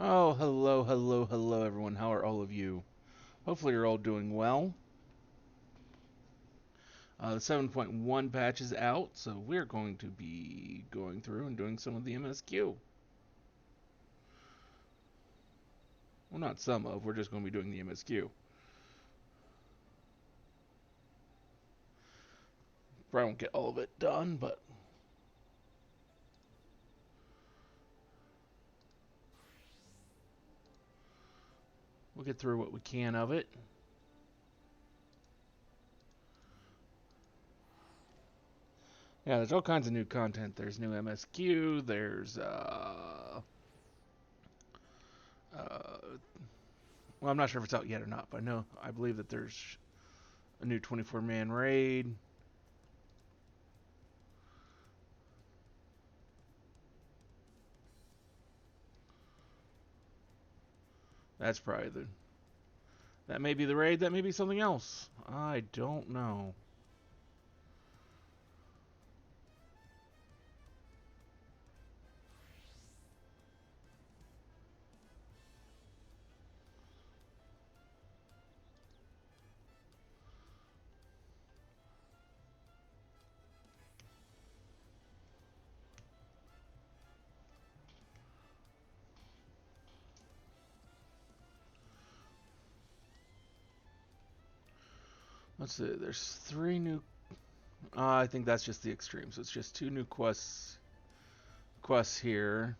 Oh, hello, hello, hello, everyone. How are all of you? Hopefully, you're all doing well. The 7.1 patch is out, so we're going to be going through and doing some of the MSQ. Well, not some of, we're just going to be doing the MSQ. Probably won't get all of it done, but we'll get through what we can of it. Yeah, there's all kinds of new content. There's new MSQ, there's, well, I'm not sure if it's out yet or not, but I believe that there's a new 24-man raid. That's probably that may be the raid, that may be something else. I don't know. Let's see. There's three new. I think that's just the extreme. So it's just two new quests here.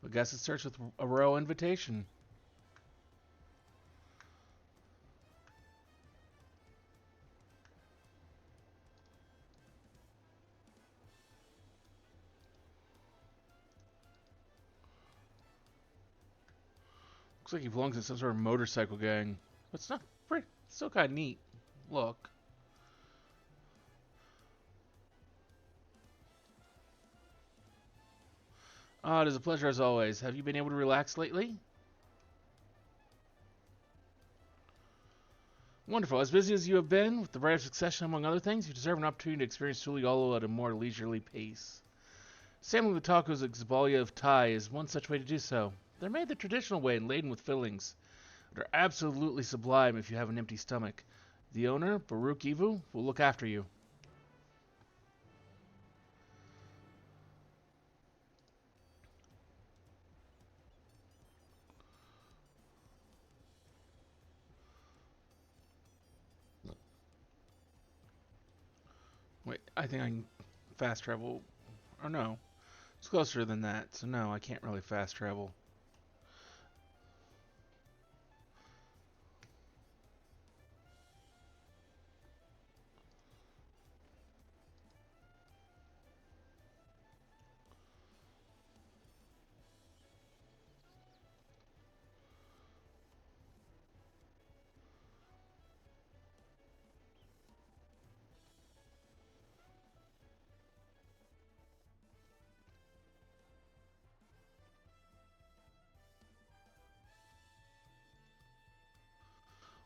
I guess it starts with a royal invitation. Looks like he belongs in some sort of motorcycle gang. But it's not pretty. It's still kind of neat. Look. It is a pleasure as always. Have you been able to relax lately? Wonderful. As busy as you have been with the Rite of Succession, among other things, you deserve an opportunity to experience Tuli Olo at a more leisurely pace. Sampling the tacos at Xbalia of Thai is one such way to do so. They're made the traditional way and laden with fillings. They're absolutely sublime if you have an empty stomach. The owner, Baruch Ivu, will look after you. Wait, I think I can fast travel. Or no, it's closer than that, so no, I can't really fast travel.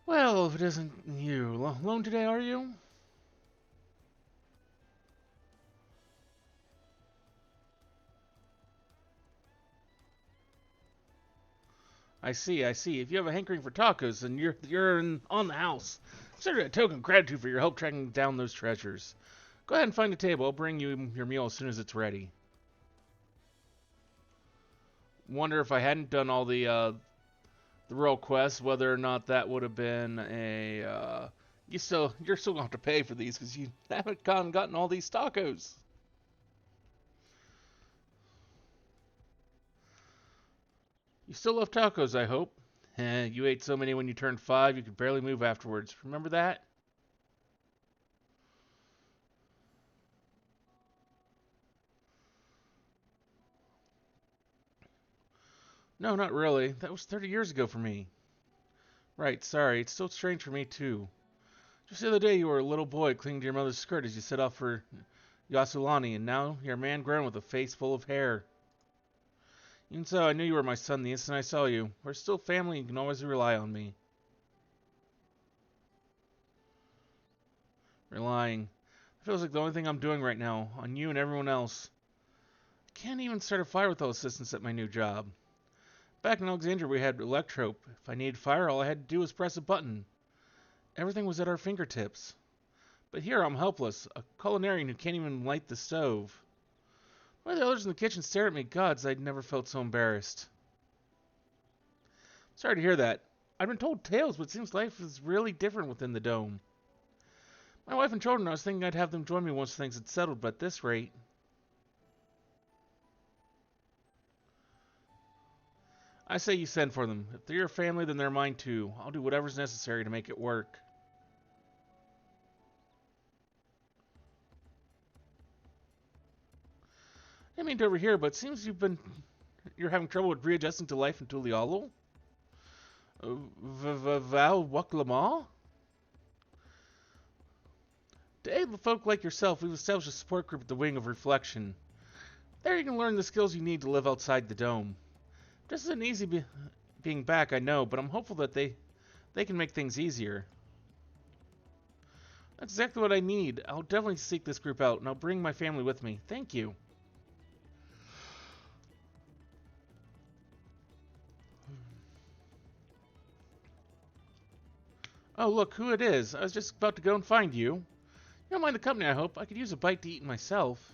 Well, if it isn't you. Alone today, are you? I see, I see. If you have a hankering for tacos, then on the house. Consider it a token of gratitude for your help tracking down those treasures. Go ahead and find a table. I'll bring you your meal as soon as it's ready. Wonder if I hadn't done all the royal quests, whether or not that would have been a you're still gonna have to pay for these because you haven't gotten all these tacos. You still love tacos, I hope. You ate so many when you turned 5 you could barely move afterwards. Remember that? No, not really. That was 30 years ago for me. Right, sorry. It's still strange for me, too. Just the other day, you were a little boy clinging to your mother's skirt as you set off for Yasulani, and now you're a man grown with a face full of hair. Even so, I knew you were my son the instant I saw you. We're still family and you can always rely on me. Relying. It feels like the only thing I'm doing right now, on you and everyone else. I can't even start a fire without assistance at my new job. Back in Alexandria, we had electrope. If I needed fire, all I had to do was press a button. Everything was at our fingertips. But here I'm helpless, a culinarian who can't even light the stove. Why the others in the kitchen stared at me, gods, I'd never felt so embarrassed. Sorry to hear that. I've been told tales, but it seems life is really different within the dome. My wife and children, I was thinking I'd have them join me once things had settled, but at this rate. I say you send for them. If they're your family, then they're mine too. I'll do whatever's necessary to make it work. I didn't mean to overhear, but it seems you're having trouble with readjusting to life in Tulialo. Val Waklama? To aid folk like yourself, we've established a support group at the Wing of Reflection. There you can learn the skills you need to live outside the dome. This isn't easy being back, I know, but I'm hopeful that they can make things easier. That's exactly what I need. I'll definitely seek this group out, and I'll bring my family with me. Thank you. Oh, look who it is. I was just about to go and find you. You don't mind the company, I hope. I could use a bite to eat myself.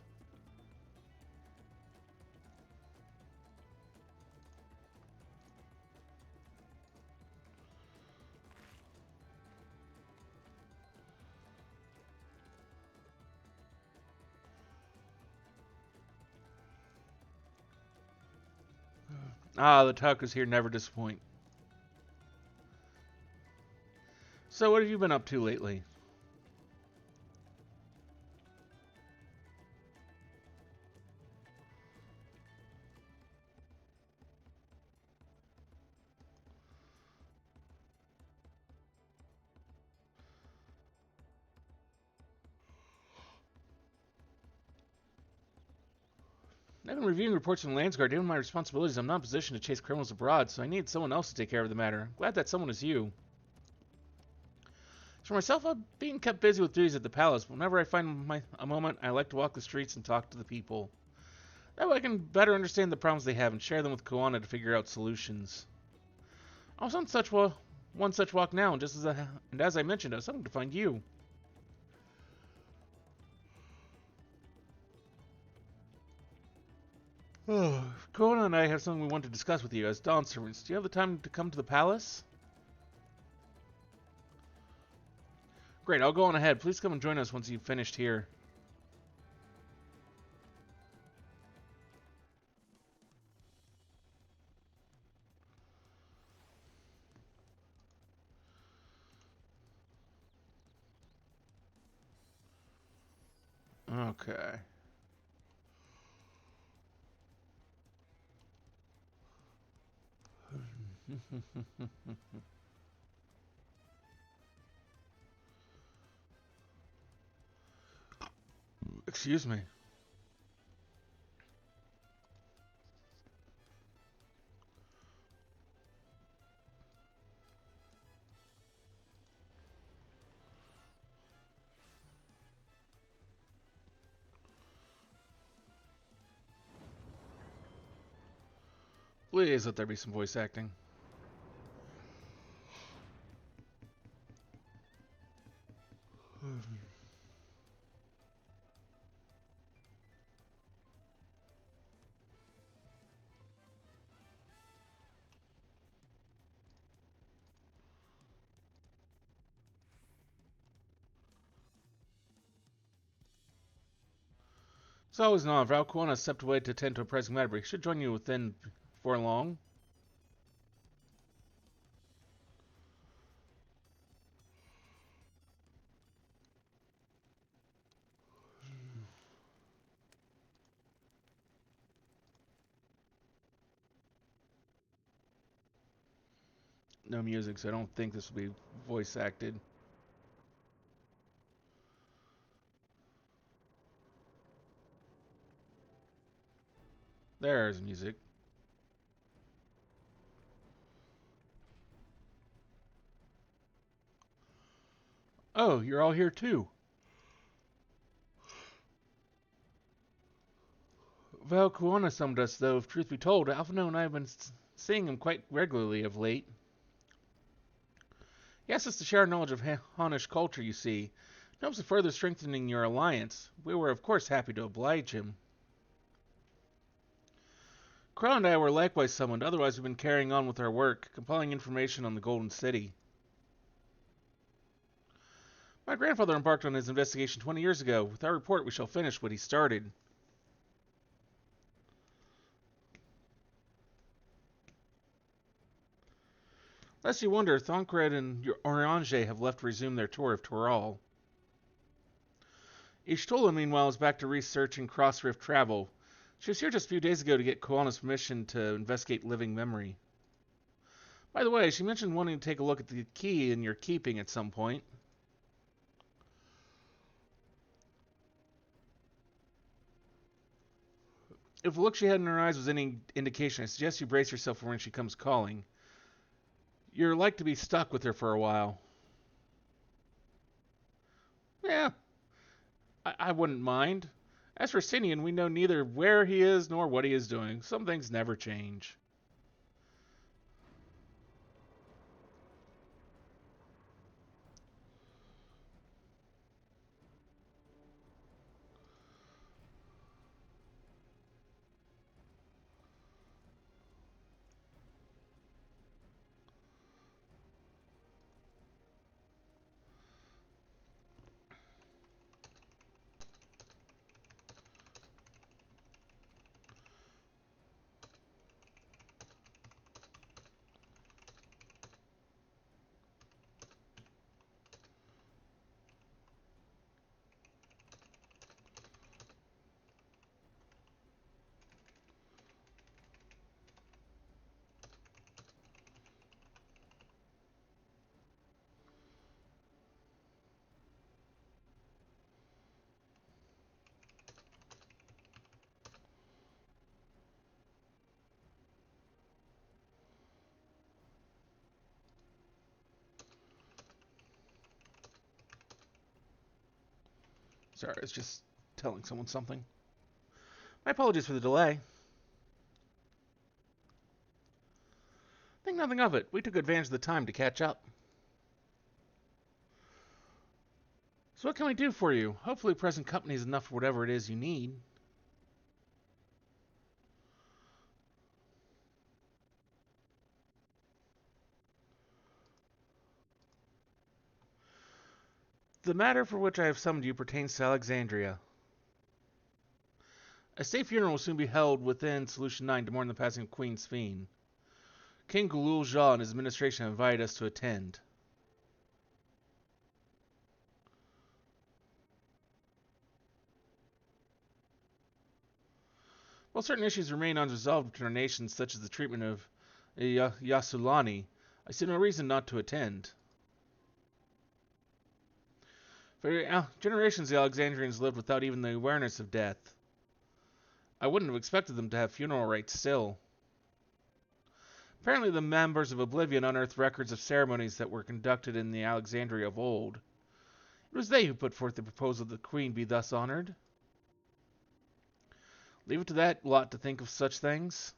Ah, the tacos here never disappoint. So, what have you been up to lately? I've been reviewing reports from the Lands Guard. Given my responsibilities, I'm not in a position to chase criminals abroad, so I need someone else to take care of the matter. I'm glad that someone is you. For myself, I'm being kept busy with duties at the palace, but whenever I find a moment, I like to walk the streets and talk to the people. That way I can better understand the problems they have and share them with Koana to figure out solutions. I was on one such walk now, and as I mentioned, I was hoping to find you. Koana and I have something we want to discuss with you as Dawn servants. Do you have the time to come to the palace? Great, I'll go on ahead. Please come and join us once you've finished here. Okay. Excuse me. Please let there be some voice acting. It's always known Valquana stepped away to attend to a pressing matter, but he should join you within before long. No music, so I don't think this will be voice acted. There's music. Oh, you're all here too. Val Kuana summoned us, though, if truth be told, Alphino and I have been seeing him quite regularly of late. He asked us to share our knowledge of Hanish culture, you see, in hopes of further strengthening your alliance. We were, of course, happy to oblige him. Crow and I were likewise summoned, otherwise we've been carrying on with our work, compiling information on the Golden City. My grandfather embarked on his investigation 20 years ago. With our report, we shall finish what he started. Lest you wonder, Thancred and Orange have left to resume their tour of Toral. Ishtola, meanwhile, is back to researching cross-rift travel. She was here just a few days ago to get Koana's permission to investigate living memory. By the way, she mentioned wanting to take a look at the key in your keeping at some point. If the look she had in her eyes was any indication, I suggest you brace yourself for when she comes calling. You're like to be stuck with her for a while. Yeah, I wouldn't mind. As for Sinian, we know neither where he is nor what he is doing. Some things never change. Sorry, I was just telling someone something. My apologies for the delay. Think nothing of it. We took advantage of the time to catch up. So what can we do for you? Hopefully present company is enough for whatever it is you need. The matter for which I have summoned you pertains to Alexandria. A state funeral will soon be held within Solution 9 to mourn the passing of Queen Sphene. King Gulul Jah and his administration have invited us to attend. While certain issues remain unresolved between our nations, such as the treatment of Yasulani, I see no reason not to attend. For generations, the Alexandrians lived without even the awareness of death. I wouldn't have expected them to have funeral rites still. Apparently, the members of Oblivion unearthed records of ceremonies that were conducted in the Alexandria of old. It was they who put forth the proposal that the Queen be thus honored. Leave it to that lot to think of such things.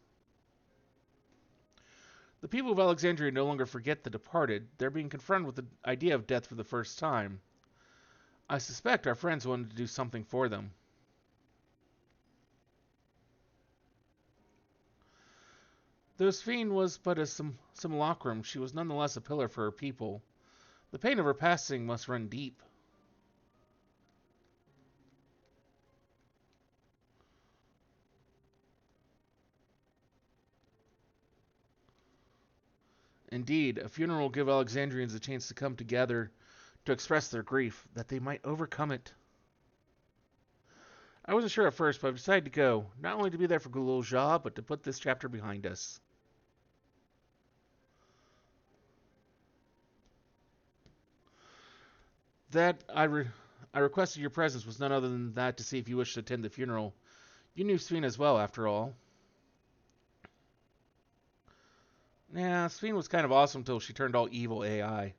The people of Alexandria no longer forget the departed. They're being confronted with the idea of death for the first time. I suspect our friends wanted to do something for them. Though Sphene was but a simulacrum, she was nonetheless a pillar for her people. The pain of her passing must run deep. Indeed, a funeral will give Alexandrians a chance to come together to express their grief, that they might overcome it. I wasn't sure at first, but I've decided to go, not only to be there for Gulul Jah, but to put this chapter behind us. That I requested your presence was none other than that to see if you wished to attend the funeral. You knew Sveen as well, after all. Yeah, Sveen was kind of awesome until she turned all evil AI.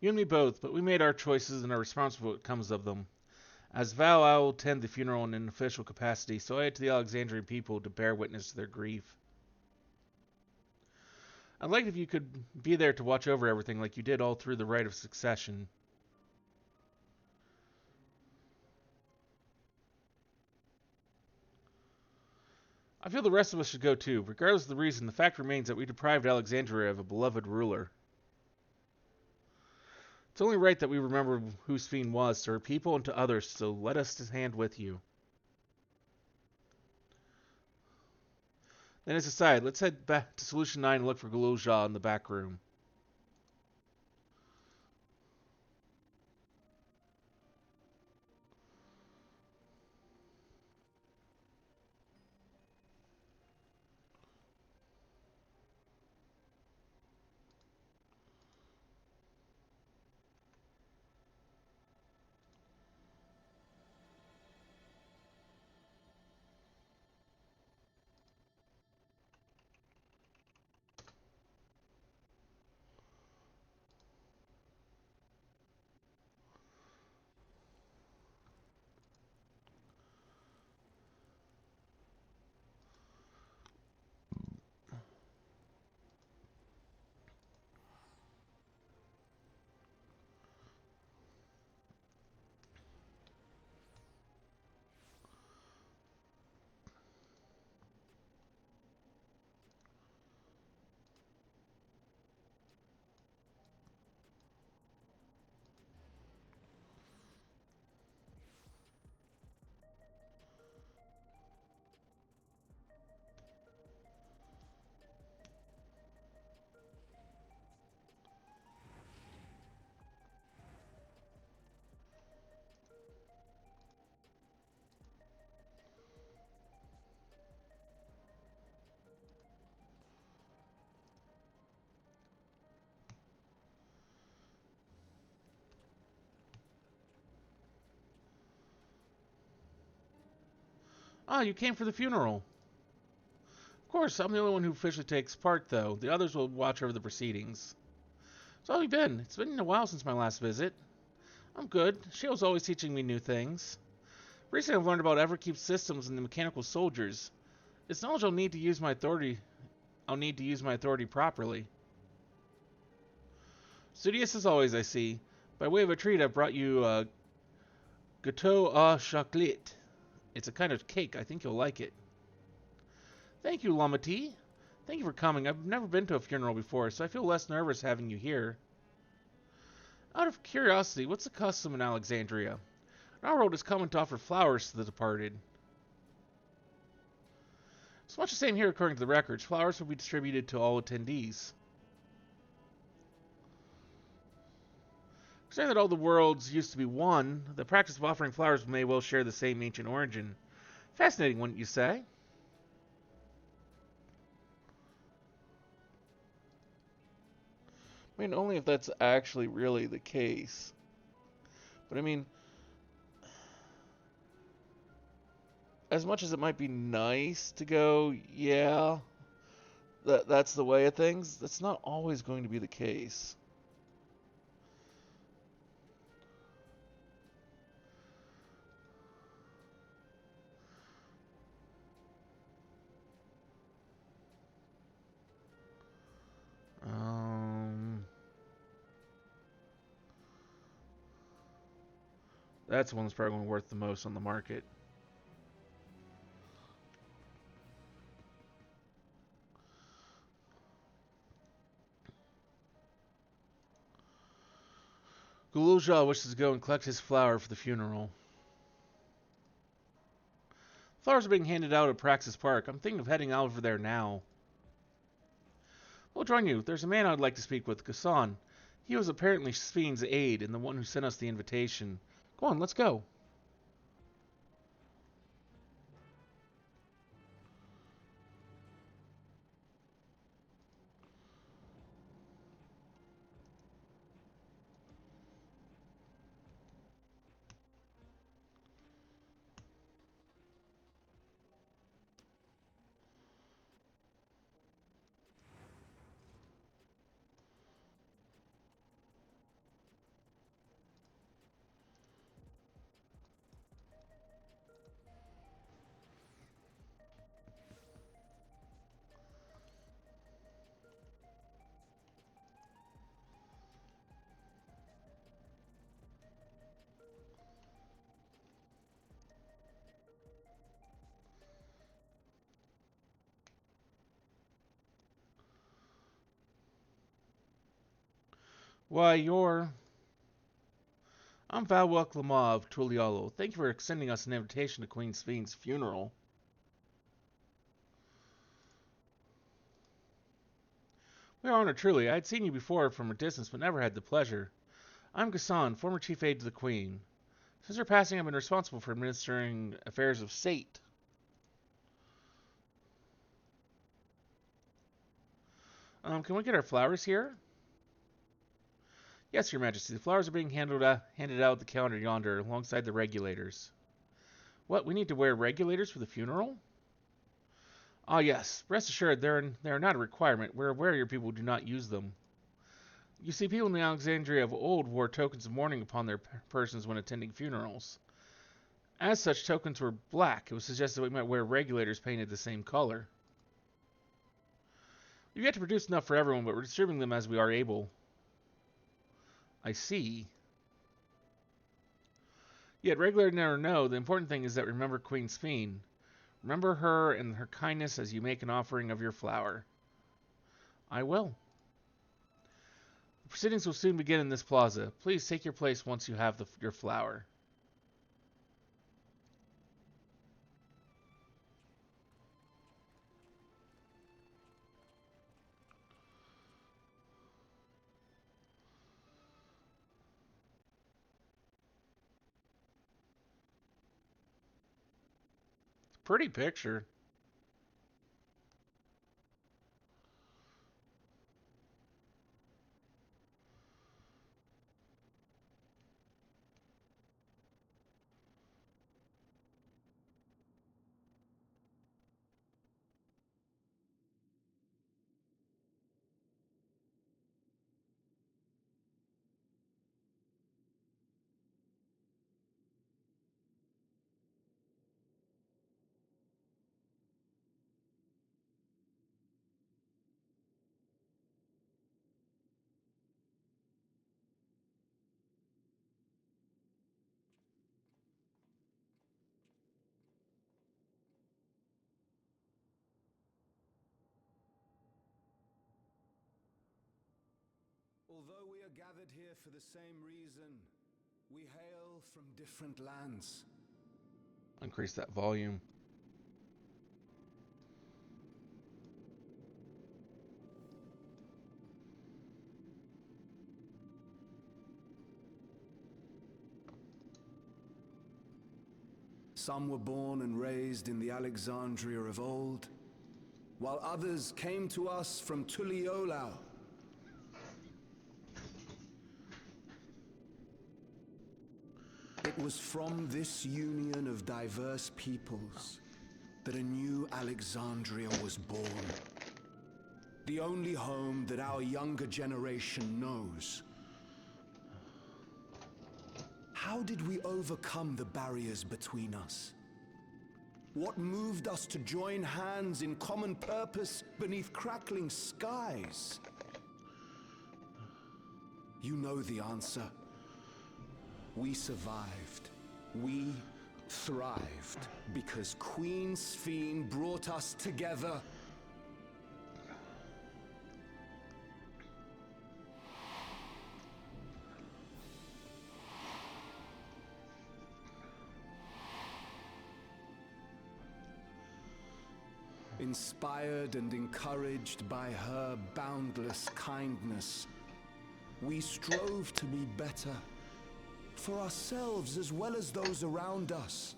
You and me both, but we made our choices and are responsible for what comes of them. As vow, I will attend the funeral in an official capacity, so I owe it to the Alexandrian people to bear witness to their grief. I'd like if you could be there to watch over everything like you did all through the rite of succession. I feel the rest of us should go too. Regardless of the reason, the fact remains that we deprived Alexandria of a beloved ruler. It's only right that we remember who Sphene was to her people and to others, so let us stand with you. Then as a side, let's head back to Solution 9 and look for Galulja in the back room. Ah, you came for the funeral. Of course, I'm the only one who officially takes part, though. The others will watch over the proceedings. So how have you been? It's been a while since my last visit. I'm good. Shale's always teaching me new things. Recently, I've learned about Everkeep's systems and the mechanical soldiers. It's knowledge I'll need to use my authority. I'll need to use my authority properly. Studious as always, I see. By way of a treat, I've brought you gâteau au chocolat. It's a kind of cake. I think you'll like it. Thank you, Lamati. Thank you for coming. I've never been to a funeral before, so I feel less nervous having you here. Out of curiosity, what's the custom in Alexandria? Our world is common to offer flowers to the departed. It's much the same here according to the records. Flowers will be distributed to all attendees. Considering that all the worlds used to be one, the practice of offering flowers may well share the same ancient origin. Fascinating, wouldn't you say? I mean, only if that's actually really the case. But I mean, as much as it might be nice to go, yeah, that's the way of things, that's not always going to be the case. That's the one that's probably going to be worth the most on the market. Gululja wishes to go and collect his flower for the funeral. Flowers are being handed out at Praxis Park. I'm thinking of heading over there now. We'll join you. There's a man I'd like to speak with, Gassan. He was apparently Spheen's aide and the one who sent us the invitation. Go on, let's go. Why, I'm Valwek Lama of Tulialo. Thank you for extending us an invitation to Queen Spheen's funeral. We are honored truly. I had seen you before from a distance, but never had the pleasure. I'm Gassan, former chief aide to the Queen. Since her passing, I've been responsible for administering affairs of state. Can we get our flowers here? Yes, Your Majesty. The flowers are being handed out at the counter yonder, alongside the regulators. What? We need to wear regulators for the funeral? Ah, yes. Rest assured, they are not a requirement. We're aware your people do not use them. You see, people in Alexandria of old wore tokens of mourning upon their persons when attending funerals. As such, tokens were black. It was suggested we might wear regulators painted the same color. We've yet to produce enough for everyone, but we're distributing them as we are able. I see. Yet, regular or no, the important thing is that remember Queen Spheen. Remember her and her kindness as you make an offering of your flower. I will. The proceedings will soon begin in this plaza. Please take your place once you have your flower. Pretty picture. Although we are gathered here for the same reason, we hail from different lands. Increase that volume. Some were born and raised in the Alexandria of old, while others came to us from Tuliolao. It was from this union of diverse peoples that a new Alexandria was born. The only home that our younger generation knows. How did we overcome the barriers between us? What moved us to join hands in common purpose beneath crackling skies? You know the answer. We survived. We thrived because Queen Spheen brought us together. Inspired and encouraged by her boundless kindness, we strove to be better, for ourselves as well as those around us.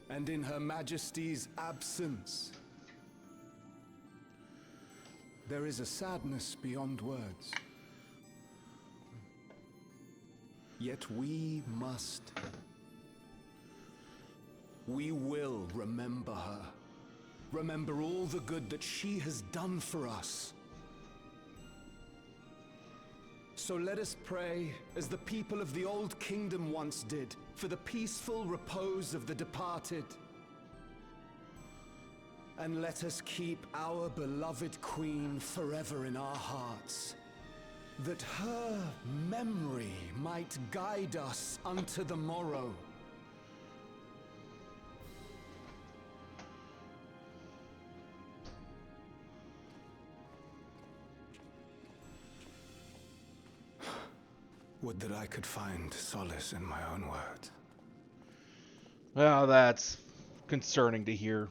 And in Her Majesty's absence, there is a sadness beyond words. Yet we will remember her. Remember all the good that she has done for us. So let us pray, as the people of the Old Kingdom once did, for the peaceful repose of the departed. And let us keep our beloved Queen forever in our hearts, that her memory might guide us unto the morrow. Would that I could find solace in my own words. Well, that's concerning to hear.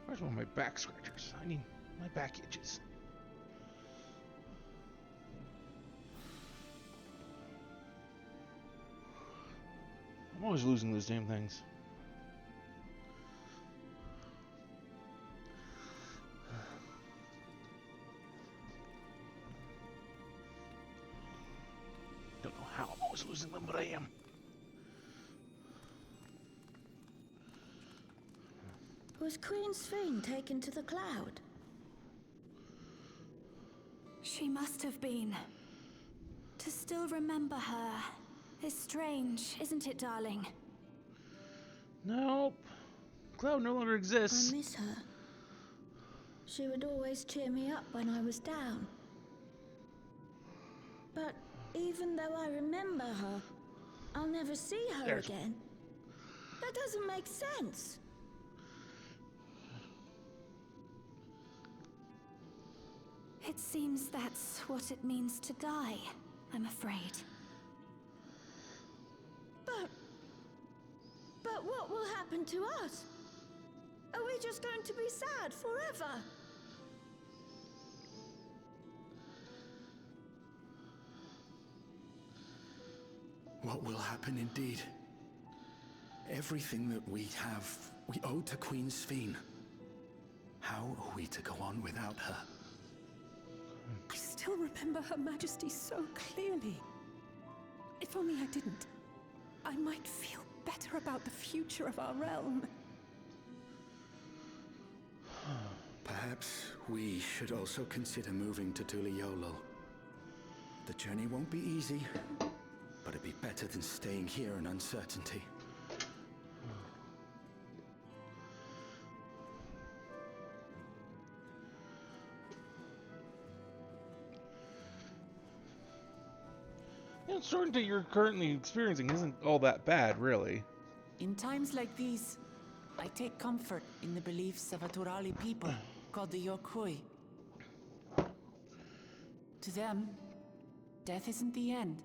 Where's one of my back scratchers? I need my back itches. I'm always losing those damn things. Don't know how I'm always losing them, but I am. Was Queen Sphene taken to the cloud? She must have been. To still remember her is strange, isn't it, darling? Nope. Cloud no longer exists. I miss her. She would always cheer me up when I was down. But even though I remember her, I'll never see her again. That doesn't make sense. It seems that's what it means to die, I'm afraid. But what will happen to us? Are we just going to be sad forever? What will happen indeed? Everything that we have, we owe to Queen Sphene. How are we to go on without her? I still remember Her Majesty so clearly. If only I didn't, I might feel better about the future of our realm. Perhaps we should also consider moving to Tuliolo. The journey won't be easy, but it'd be better than staying here in uncertainty. The uncertainty you're currently experiencing isn't all that bad, really. In times like these, I take comfort in the beliefs of a Turali people called the Yokui. To them, death isn't the end.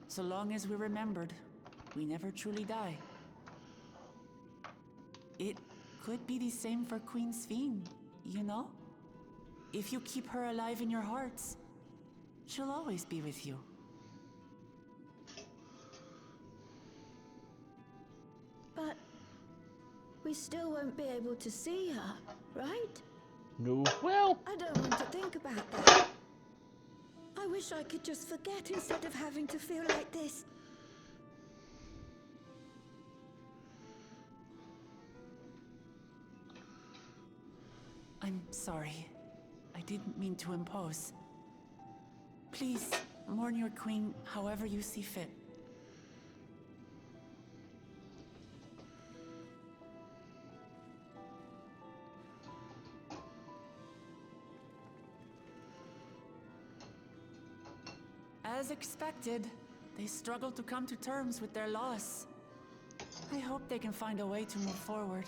So long as we're remembered, we never truly die. It could be the same for Queen Sphene, you know? If you keep her alive in your hearts, she'll always be with you. we still won't be able to see her, right? No. Well, I don't want to think about that. I wish I could just forget instead of having to feel like this. I'm sorry. I didn't mean to impose. Please, mourn your queen however you see fit. As expected, they struggle to come to terms with their loss. I hope they can find a way to move forward.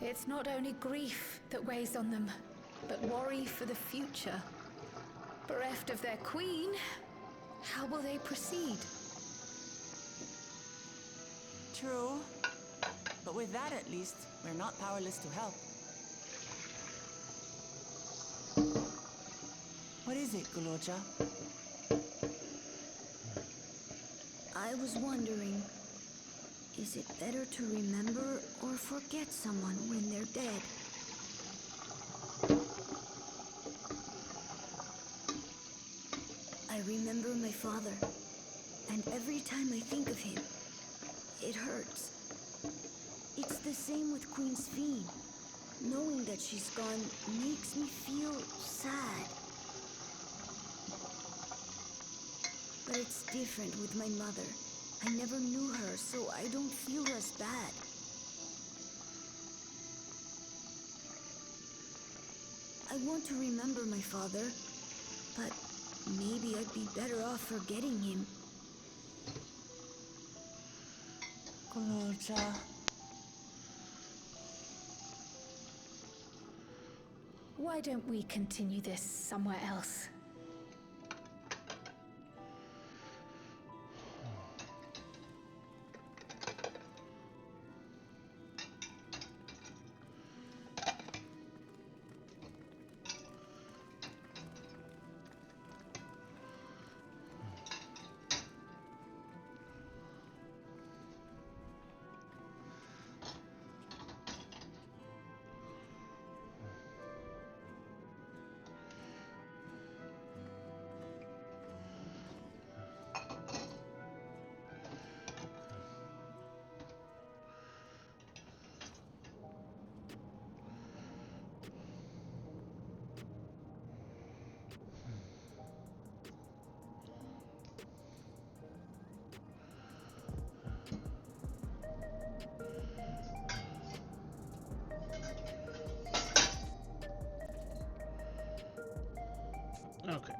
It's not only grief that weighs on them, but worry for the future. Bereft of their queen, how will they proceed? True. But with that at least, we're not powerless to help. What is it, Guloja? I was wondering, is it better to remember or forget someone when they're dead? I remember my father, and every time I think of him, it hurts. It's the same with Queen Sphene. Knowing that she's gone makes me feel sad. But it's different with my mother. I never knew her, so I don't feel as bad. I want to remember my father, but maybe I'd be better off forgetting him. Guloja. Why don't we continue this somewhere else? okay.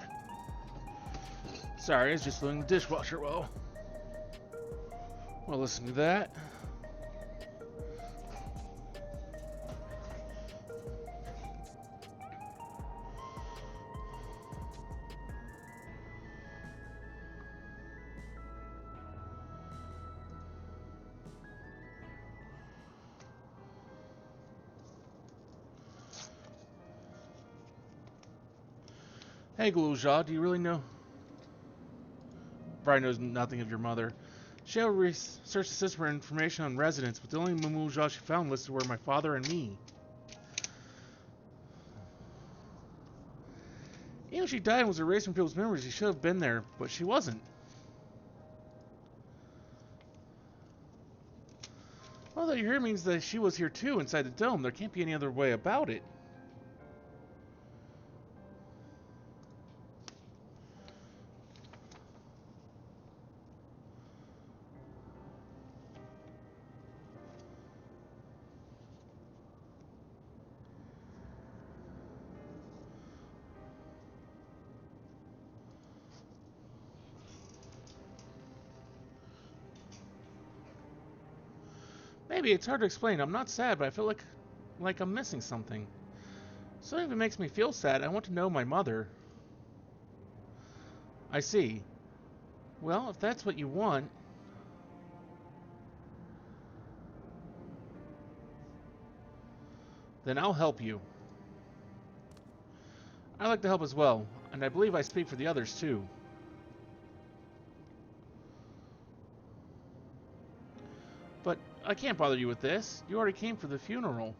Sorry, I was just filling the dishwasher while listening to that. Hey, Guloja, do you really know? Probably knows nothing of your mother. She researched the system for information on residents, but the only Mumuja she found listed were my father and me. Even if she died and was erased from people's memories, she should have been there, but she wasn't. Well, that you're here means that she was here too, inside the dome. There can't be any other way about it. Maybe it's hard to explain. I'm not sad, but I feel like I'm missing something. Something that makes me feel sad. I want to know my mother. I see. Well, if that's what you want, then I'll help you. I like to help as well, and I believe I speak for the others too. But I can't bother you with this. You already came for the funeral.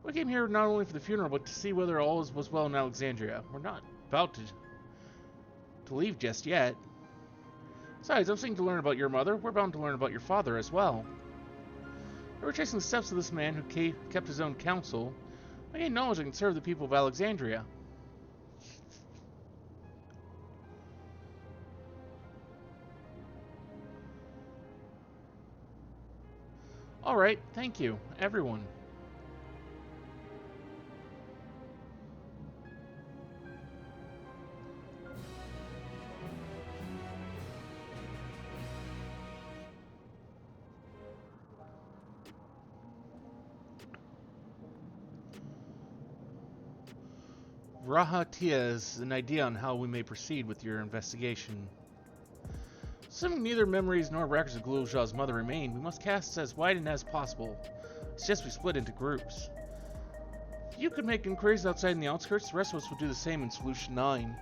We came here not only for the funeral, but to see whether all was well in Alexandria. We're not about to leave just yet. Besides, I'm seeking to learn about your mother. We're bound to learn about your father as well. We were tracing the steps of this man who kept his own counsel. I gained knowledge I can serve the people of Alexandria. Alright, thank you, everyone. Rahatia is an idea on how we may proceed with your investigation. Assuming neither memories nor records of Gululja's mother remain, we must cast as wide and as possible. It's just we split into groups. If you could make inquiries outside in the outskirts, the rest of us will do the same in Solution 9.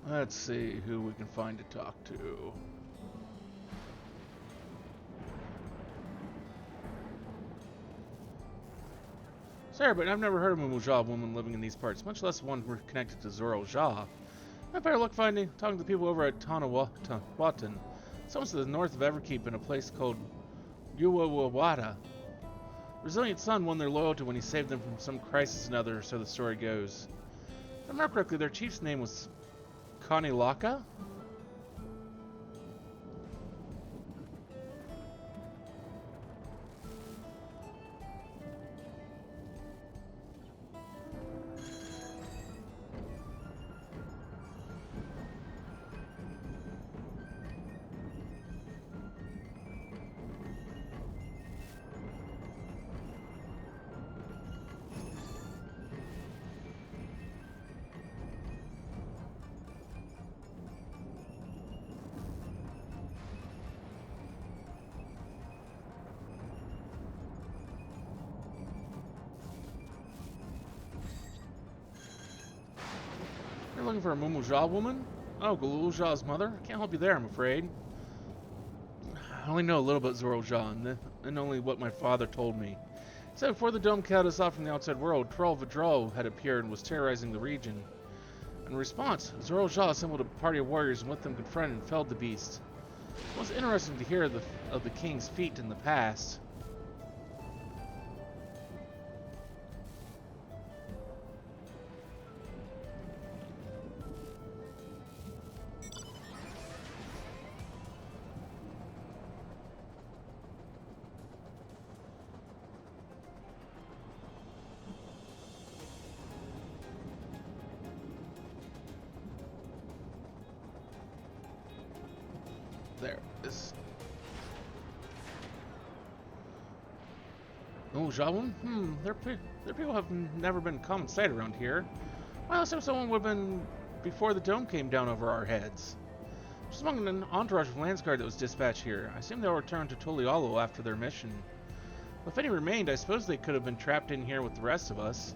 Let's see who we can find to talk to. Sorry, but I've never heard of a Mujab woman living in these parts, much less one connected to Zoro Jah. I better luck talking to the people over at Tanawatan. Someone's to the north of Everkeep in a place called Uwawawada. Resilient Sun won their loyalty when he saved them from some crisis or another, so the story goes. If I remember correctly, their chief's name was Kanilaka? You're looking for a Mumujal woman? Oh, Gululja's mother? Can't help you there, I'm afraid. I only know a little about Zoro Jah, and only what my father told me. He said before the dome cut us off from the outside world, Troll Vidro had appeared and was terrorizing the region. In response, Zoro Jah assembled a party of warriors and with them confronted and felled the beast. It was interesting to hear of the king's feat in the past. There it is. Oh, Jawun? Their people have never been common sight around here. Well, last time someone would have been before the dome came down over our heads. Just among an entourage of Landsguard that was dispatched here. I assume they'll return to Tolialo after their mission. If any remained, I suppose they could have been trapped in here with the rest of us.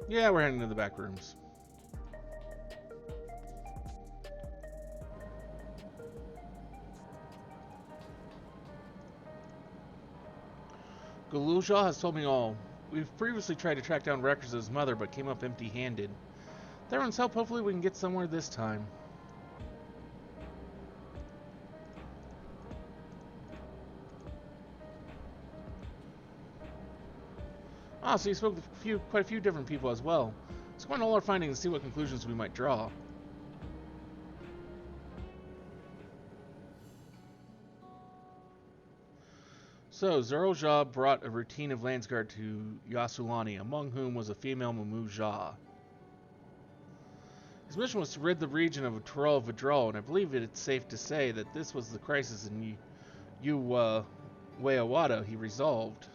Yeah, we're heading to the back rooms. Galulja has told me all. We've previously tried to track down records of his mother, but came up empty-handed. With everyone's help, hopefully we can get somewhere this time. Ah, so you spoke with quite a few different people as well. Let's go on all our findings and see what conclusions we might draw. So, Zerojah brought a routine of Landsguard to Yasulani, among whom was a female Mamuja. His mission was to rid the region of a Tyrell of withdrawal, and I believe it's safe to say that this was the crisis in Weyawada he resolved.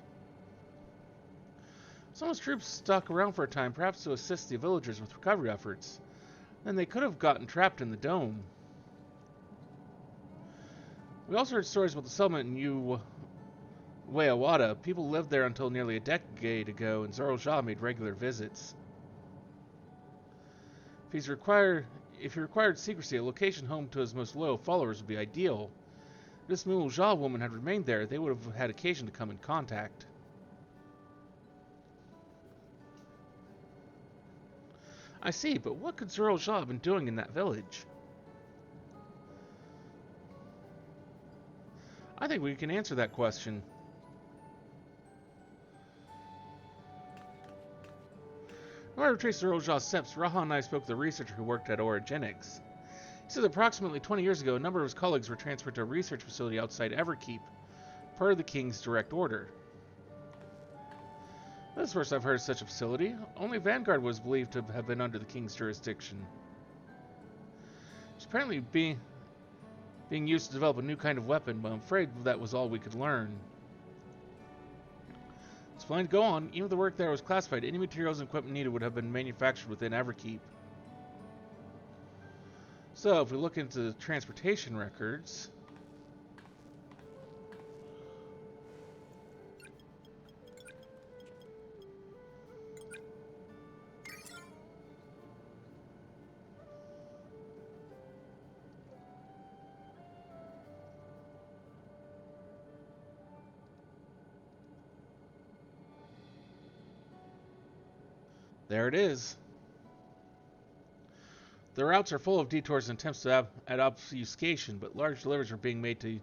Some of his troops stuck around for a time, perhaps to assist the villagers with recovery efforts. Then they could have gotten trapped in the dome. We also heard stories about the settlement in Weyawada. People lived there until nearly a decade ago, and Zerojah made regular visits. If he required secrecy, a location home to his most loyal followers would be ideal. If this Mulujah woman had remained there, they would have had occasion to come in contact. I see, but what could Zerojah have been doing in that village? I think we can answer that question. In order to trace Zerojah's steps, Raha and I spoke to the researcher who worked at Orogenics. He says approximately 20 years ago, a number of his colleagues were transferred to a research facility outside Everkeep, per the king's direct order. This is the first I've heard of such a facility. Only Vanguard was believed to have been under the king's jurisdiction. It's apparently being used to develop a new kind of weapon, but I'm afraid that was all we could learn. It's fine to go on. Even if the work there was classified, any materials and equipment needed would have been manufactured within Everkeep. So, if we look into the transportation records... There it is. The routes are full of detours and attempts at obfuscation, but large deliveries are being made to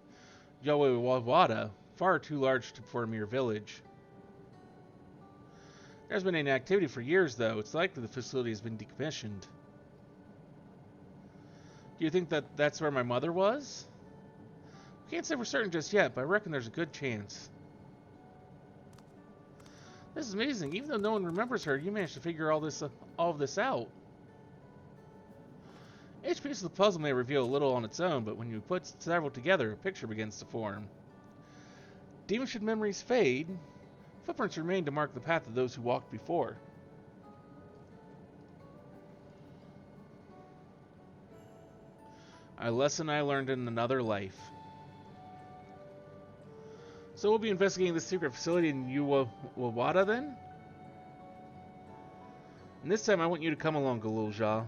Yowewawada, far too large for a mere village. There hasn't been any activity for years, though. It's likely the facility has been decommissioned. Do you think that that's where my mother was? Can't say for certain just yet, but I reckon there's a good chance. This is amazing. Even though no one remembers her, you managed to figure all of this out. Each piece of the puzzle may reveal a little on its own, but when you put several together, a picture begins to form. Even should memories fade, footprints remain to mark the path of those who walked before. A lesson I learned in another life. So we'll be investigating this secret facility in Uwawada then? And this time I want you to come along, Galulja.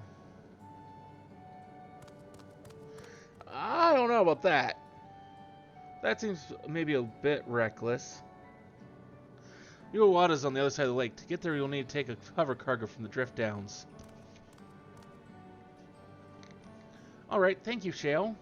I don't know about that. That seems maybe a bit reckless. Uwawada's on the other side of the lake. To get there you'll need to take a hover cargo from the drift downs. Alright, thank you, Shale.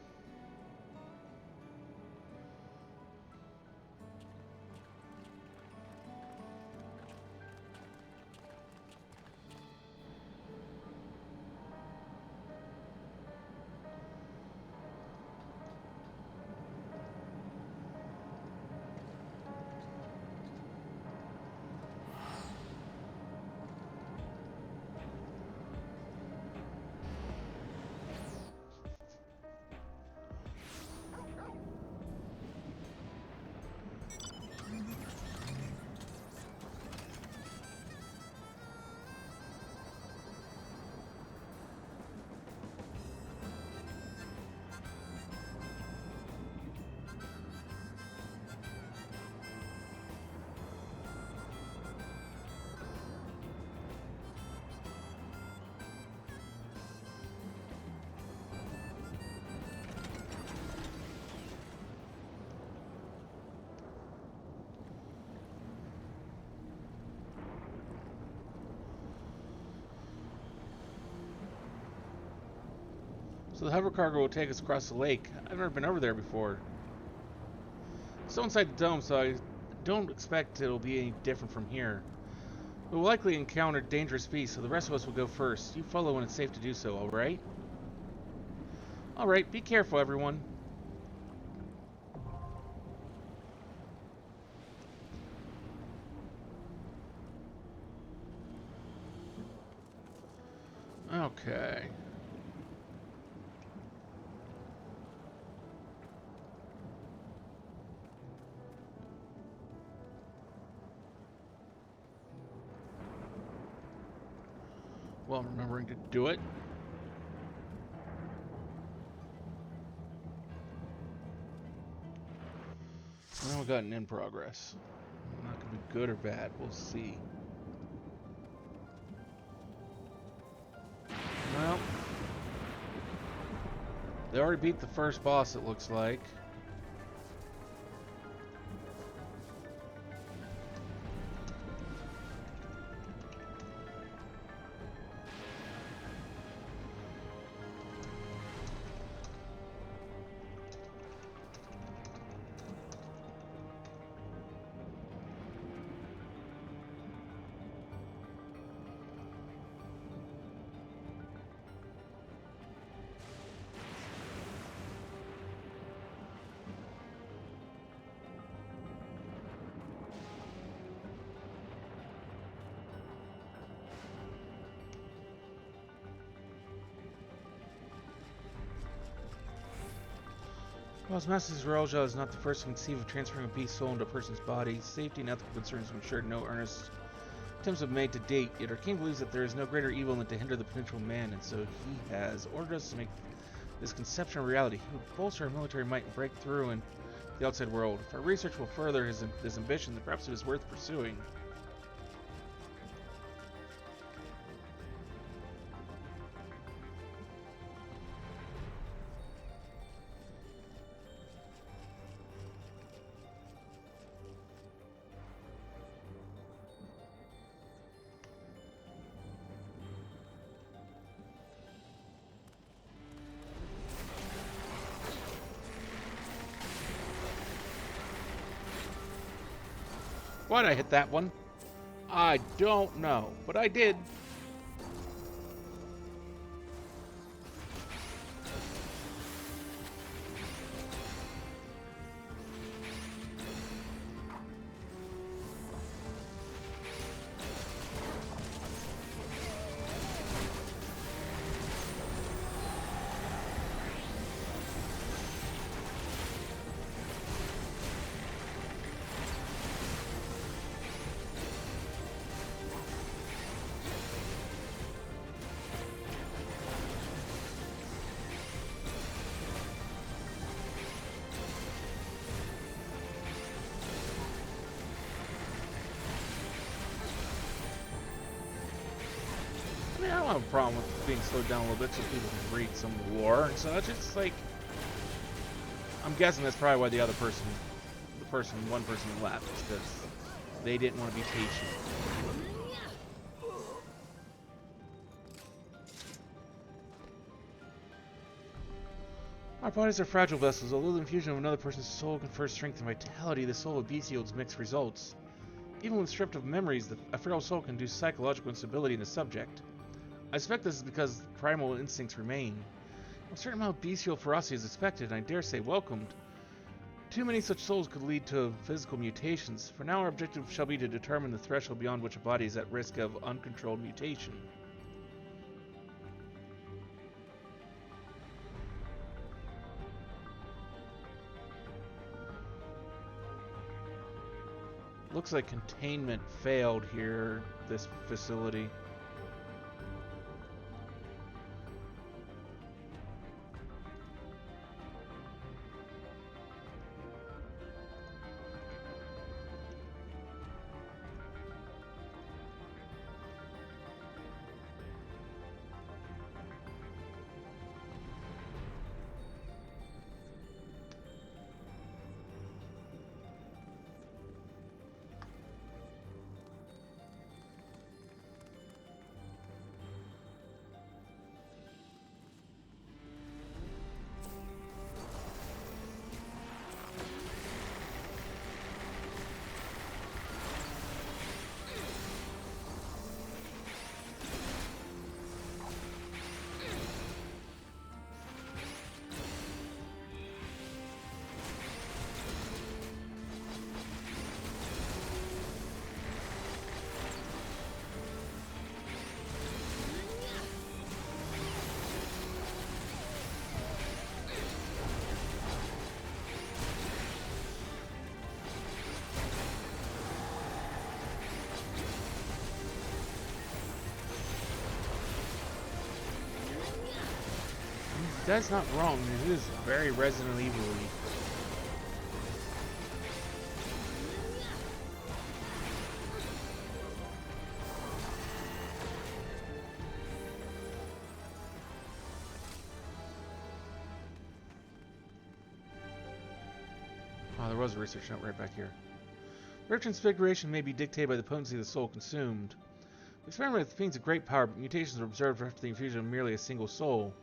So the hover cargo will take us across the lake. I've never been over there before. Still inside the dome, so I don't expect it'll be any different from here. We'll likely encounter dangerous beasts, so the rest of us will go first. You follow when it's safe to do so, alright? Alright, be careful, everyone. Okay. Well, I'm remembering to do it. Now we got an in progress. Not gonna be good or bad. We'll see. Well, they already beat the first boss, it looks like. Whilst Master Zerelja is not the first to conceive of transferring a beast's soul into a person's body, safety and ethical concerns have ensured no earnest attempts have been made to date, yet our king believes that there is no greater evil than to hinder the potential man, and so he has ordered us to make this conception a reality. He would bolster our military might and break through in the outside world. If our research will further his ambition, then perhaps it is worth pursuing. Why'd I hit that one? I don't know, but I did. I don't have a problem with being slowed down a little bit so people can read some of the lore and such. It's like, I'm guessing that's probably why one person left, is because they didn't want to be patient. Our bodies are fragile vessels. Although the infusion of another person's soul confers strength and vitality, the soul of beast yields mixed results. Even when stripped of memories, a feral soul can induce psychological instability in the subject. I suspect this is because primal instincts remain. A certain amount of bestial ferocity is expected, and I dare say welcomed. Too many such souls could lead to physical mutations. For now, our objective shall be to determine the threshold beyond which a body is at risk of uncontrolled mutation. Looks like containment failed here, this facility. That's not wrong. It is very Resident Evil-y. Oh, there was a research note right back here. Their transfiguration may be dictated by the potency of the soul consumed. The experiment with beings of great power, but mutations were observed after the infusion of merely a single soul.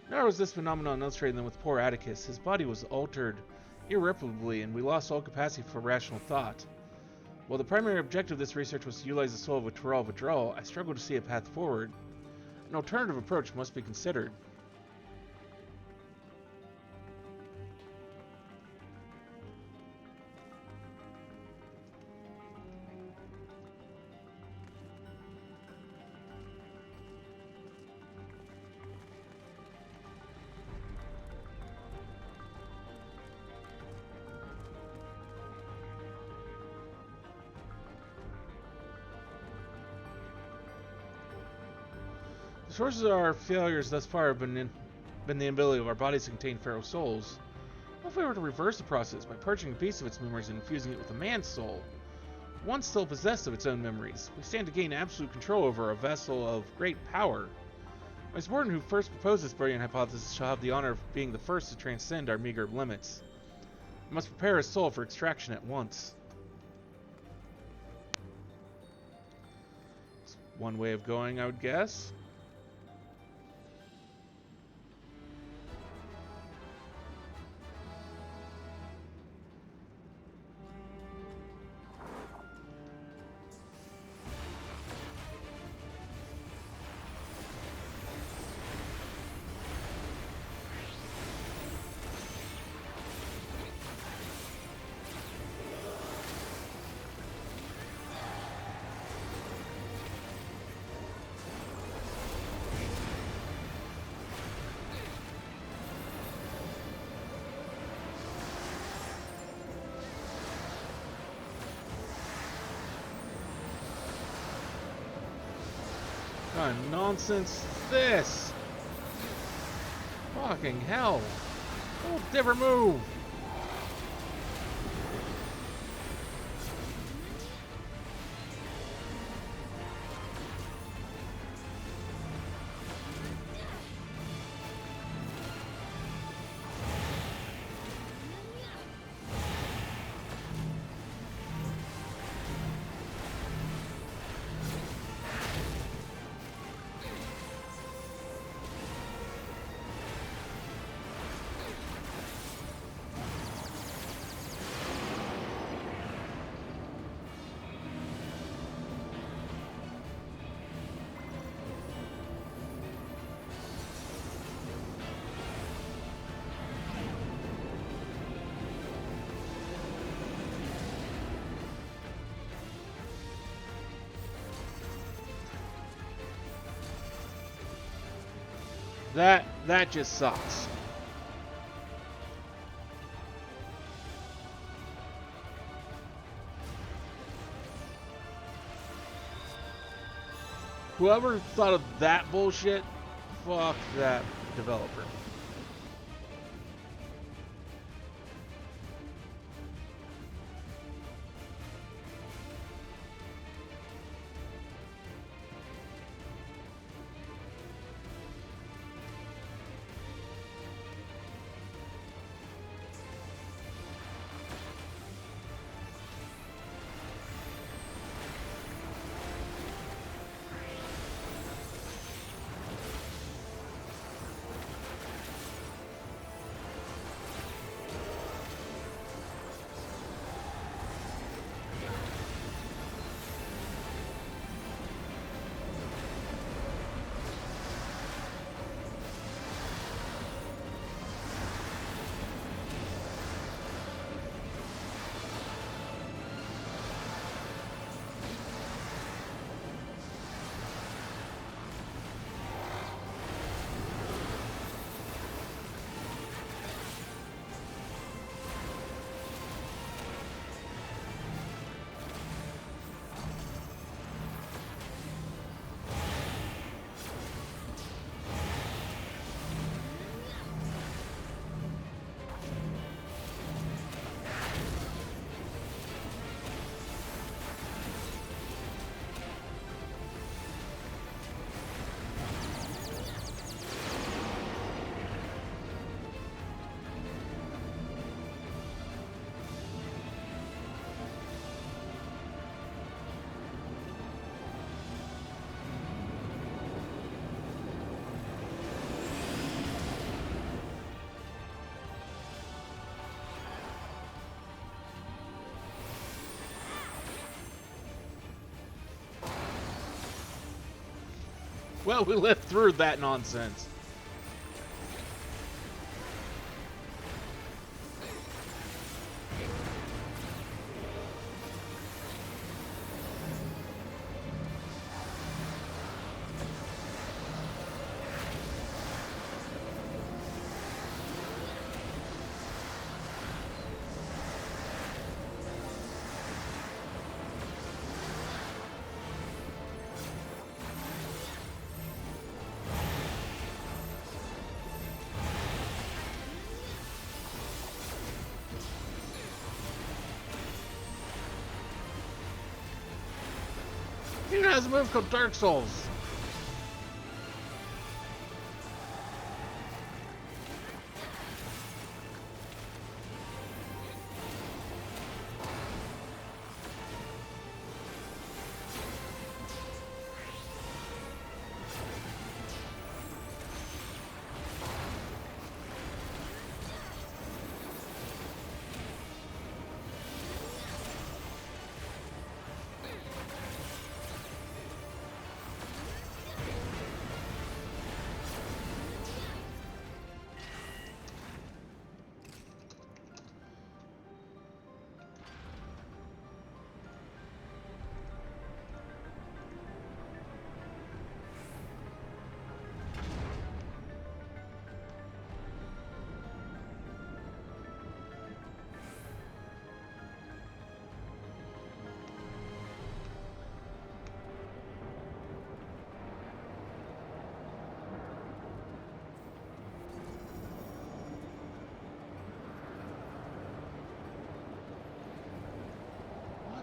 Nor was this phenomenon illustrated than with poor Atticus. His body was altered irreparably, and we lost all capacity for rational thought. While the primary objective of this research was to utilize the soul of a Tyrell Vidral, I struggle to see a path forward. An alternative approach must be considered. The sources of our failures thus far have been the inability of our bodies to contain feral souls. What if we were to reverse the process by purging a piece of its memories and infusing it with a man's soul? One still possessed of its own memories. We stand to gain absolute control over a vessel of great power. My subordinate who first proposed this brilliant hypothesis shall have the honor of being the first to transcend our meager limits. I must prepare his soul for extraction at once. It's one way of going, I would guess. What kind of nonsense is this? Fucking hell. Don't ever move. That just sucks. Whoever thought of that bullshit, fuck that developer. Well, we lived through that nonsense. He has a move called Dark Souls.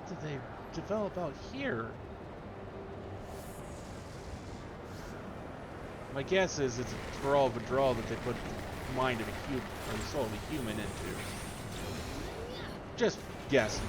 What did they develop out here? My guess is it's a thrall of a draw that they put the mind of a human, or the soul of a human into. Just guessing.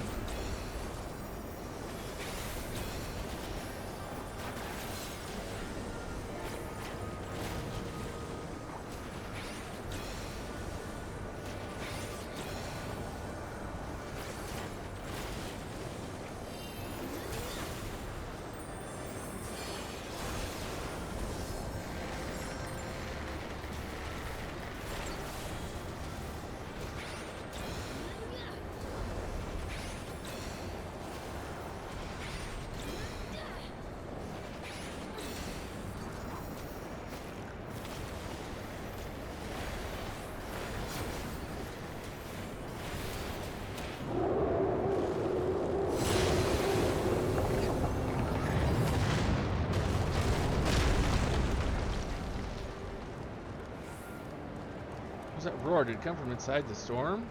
That roar, did it come from inside the storm?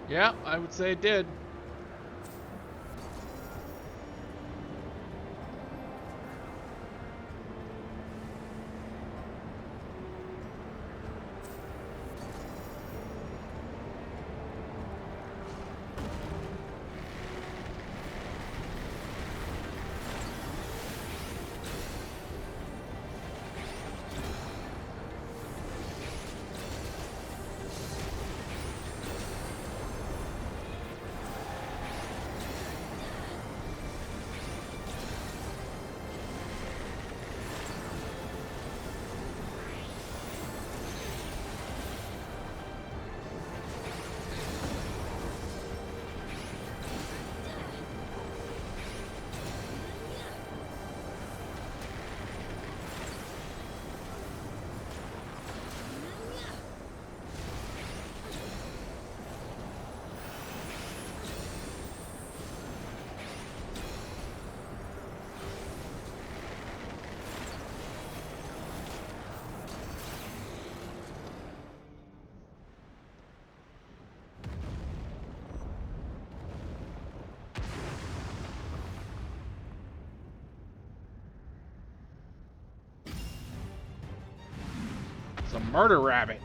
Yeah, I would say it did. It's a murder rabbit.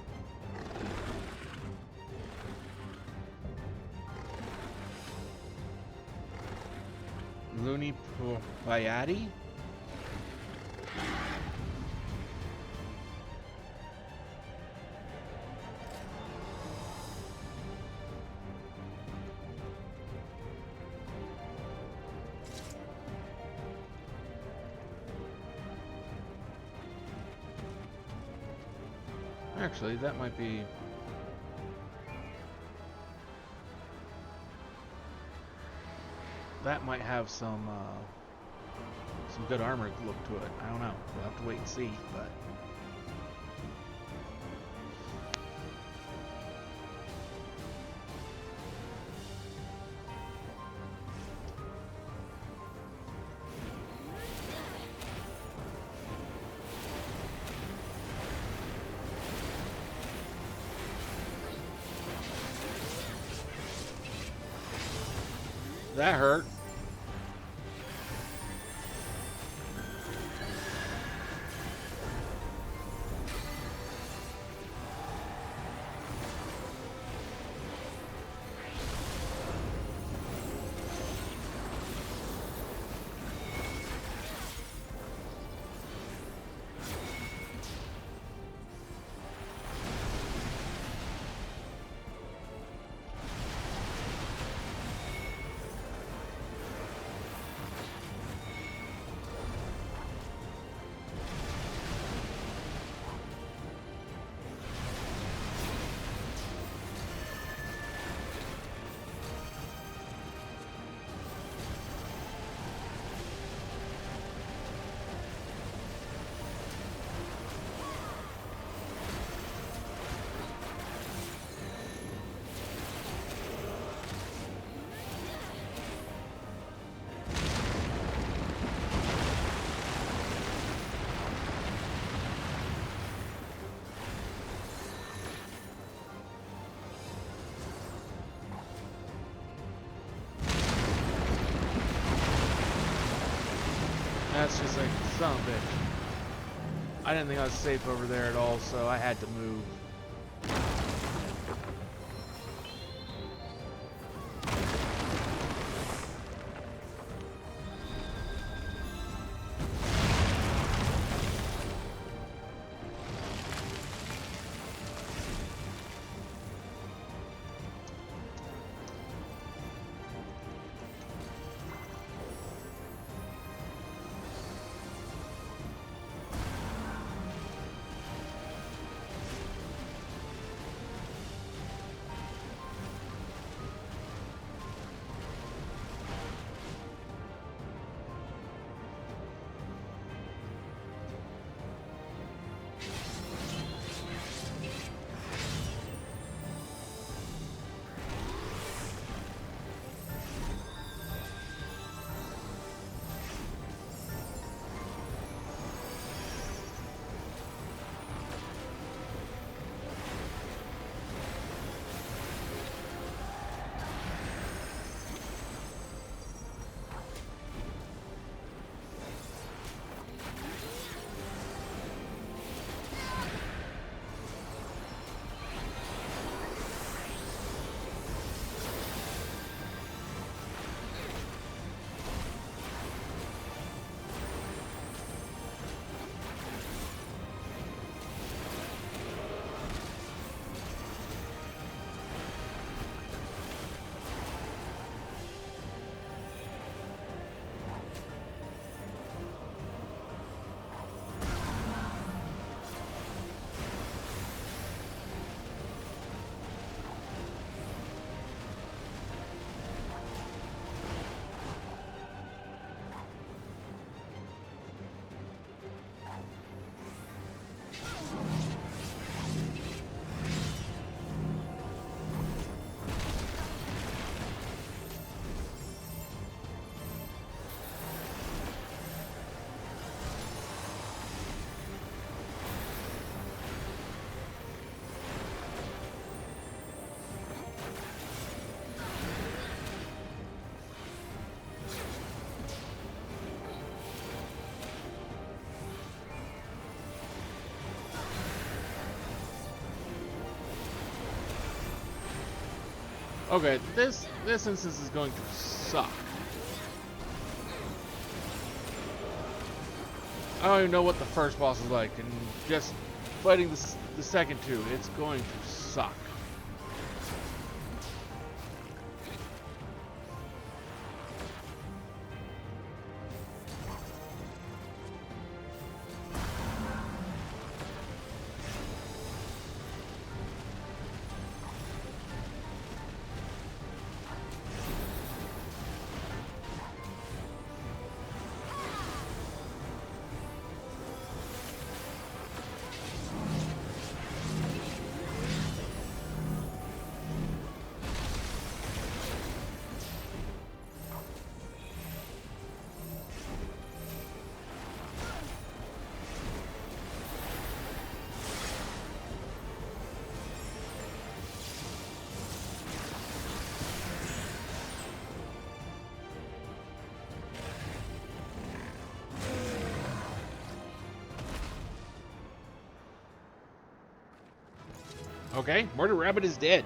Looney Bayati? Actually, that might be... That might have some good armor look to it. I don't know. We'll have to wait and see, but... That hurt. That's just like, son of a bitch. I didn't think I was safe over there at all, so I had to move. Okay, this instance is going to suck. I don't even know what the first boss is like, and just fighting the second two, it's going to suck. Okay, Murder Rabbit is dead.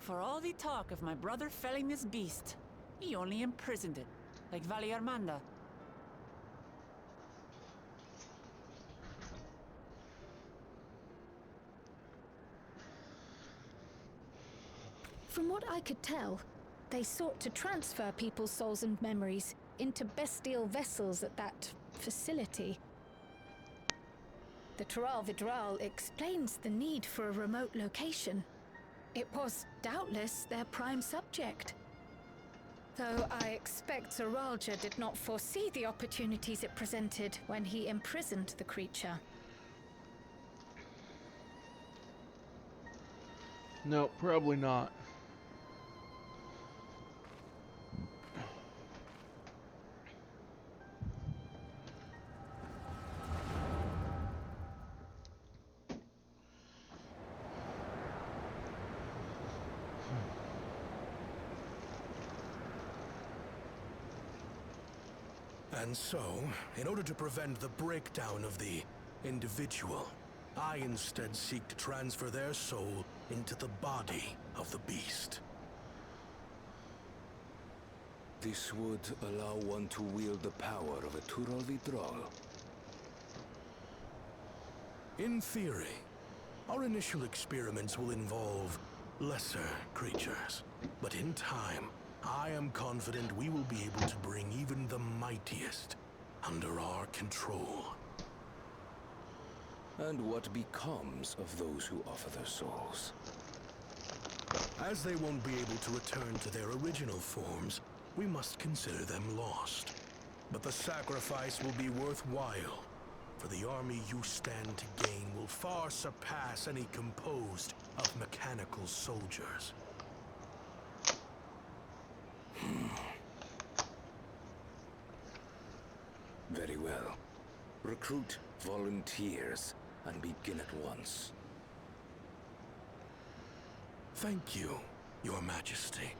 For all the talk of my brother felling this beast, he only imprisoned it, like Vali Armanda. From what I could tell, they sought to transfer people's souls and memories into bestial vessels at that facility. The Taral Vidral explains the need for a remote location. It was doubtless their prime subject. Though I expect Zaralja did not foresee the opportunities it presented when he imprisoned the creature. No, probably not. And so, in order to prevent the breakdown of the individual, I instead seek to transfer their soul into the body of the beast. This would allow one to wield the power of a Tural Vidral. In theory, our initial experiments will involve lesser creatures. But in time, I am confident we will be able to bring even the mightiest under our control. And what becomes of those who offer their souls? As they won't be able to return to their original forms, we must consider them lost. But the sacrifice will be worthwhile, for the army you stand to gain will far surpass any composed of mechanical soldiers. Very well. Recruit volunteers and begin at once. Thank you, Your Majesty.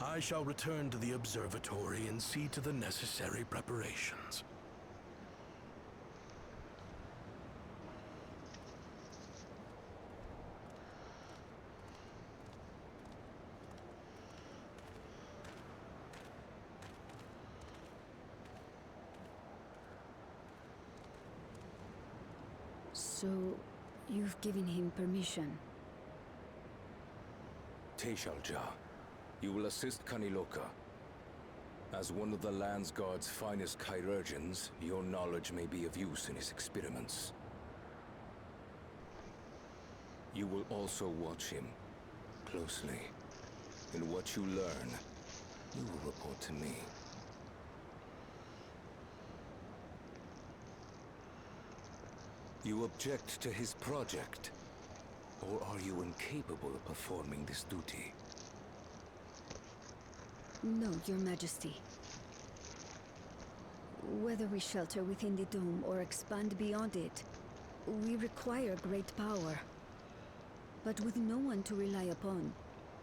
I shall return to the observatory and see to the necessary preparations. So, you've given him permission? Teshalja, you will assist Kaniloka. As one of the Land's Guard's finest chirurgeons, your knowledge may be of use in his experiments. You will also watch him closely. And what you learn, you will report to me. You object to his project? Or are you incapable of performing this duty? No, Your Majesty. Whether we shelter within the dome or expand beyond it, we require great power. But with no one to rely upon,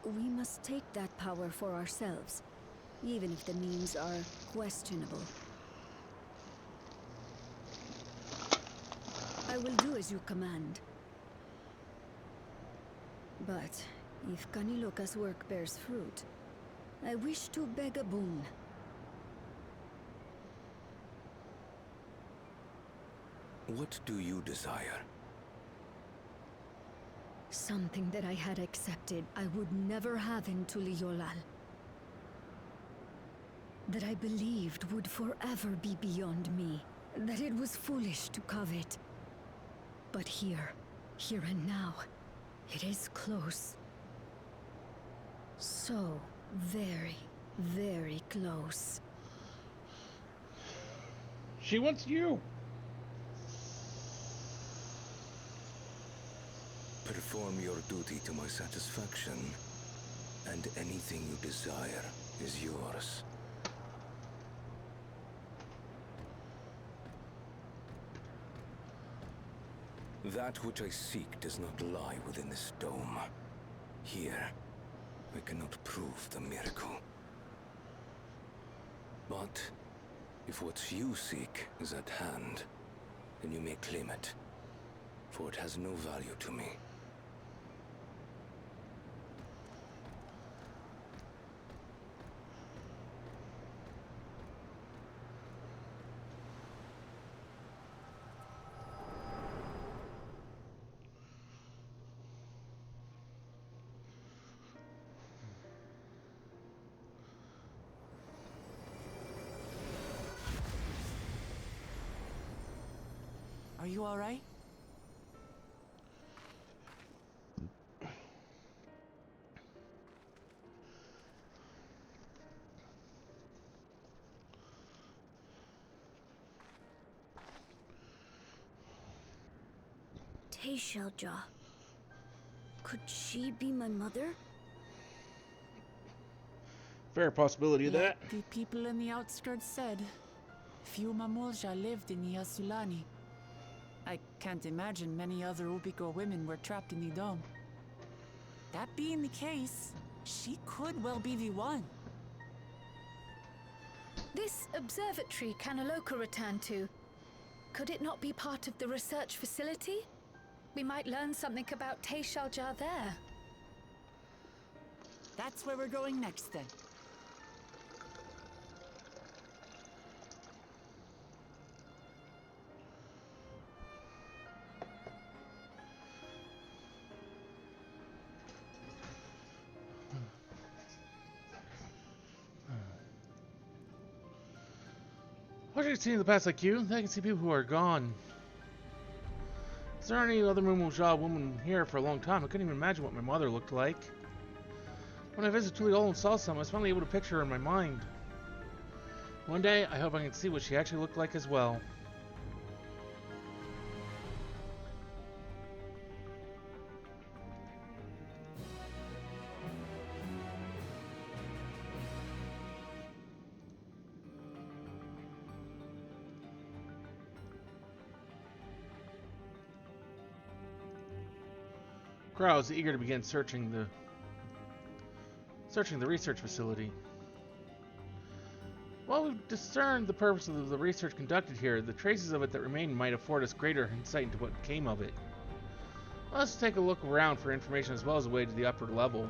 we must take that power for ourselves, even if the means are questionable. I will do as you command. But if Kaniloka's work bears fruit, I wish to beg a boon. What do you desire? Something that I had accepted I would never have in Tuliolal. That I believed would forever be beyond me. That it was foolish to covet. But here and now, it is close. So very, very close. She wants you. Perform your duty to my satisfaction, and anything you desire is yours. That which I seek does not lie within this dome. Here, I cannot prove the miracle. But if what you seek is at hand, then you may claim it, for it has no value to me. Are you all right? Teishelja. Could she be my mother? Fair possibility of that. The people in the outskirts said few Mamulja lived in the Yasulani. I can't imagine many other Ubiko women were trapped in the dome. That being the case, she could well be the one. This observatory Kanaloka returned to, could it not be part of the research facility? We might learn something about Teishelja there. That's where we're going next, then. What have you seen in the past like you? I can see people who are gone. Is there any other Mumulja woman here for a long time? I couldn't even imagine what my mother looked like. When I visited Tuliol and saw some, I was finally able to picture her in my mind. One day, I hope I can see what she actually looked like as well. Crowds eager to begin searching the research facility. While we've discerned the purpose of the research conducted here, the traces of it that remain might afford us greater insight into what came of it. Let's take a look around for information as well as a way to the upper level.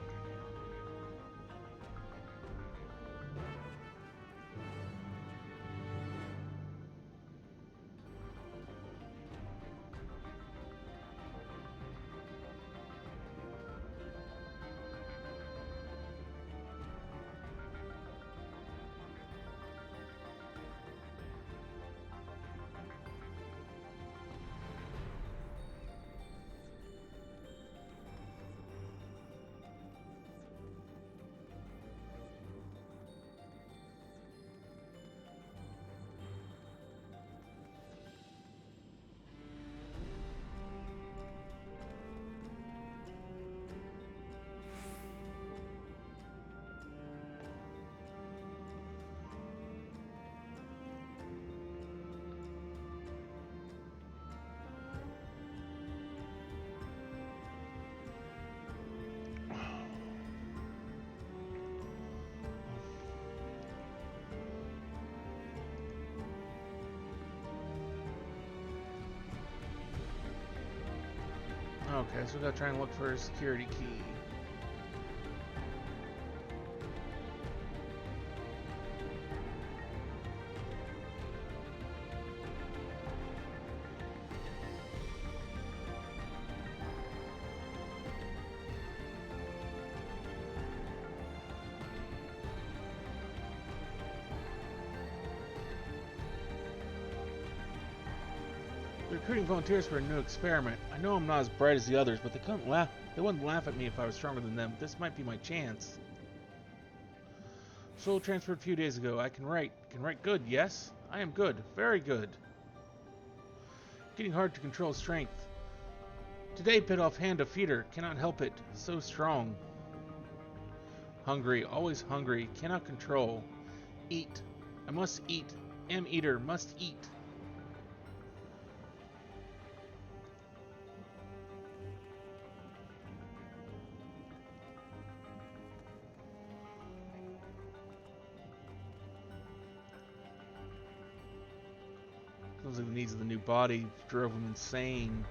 Okay, so we gotta try and look for a security key. Recruiting volunteers for a new experiment. I know I'm not as bright as the others, but they couldn't laugh. They wouldn't laugh at me if I was stronger than them. This might be my chance. Soul transferred a few days ago. I can write. Can write good, yes? I am good. Very good. Getting hard to control strength. Today bit off hand of feeder. Cannot help it. So strong. Hungry. Always hungry. Cannot control. Eat. I must eat. Am eater. Must eat. Sounds like the needs of the new body drove him insane.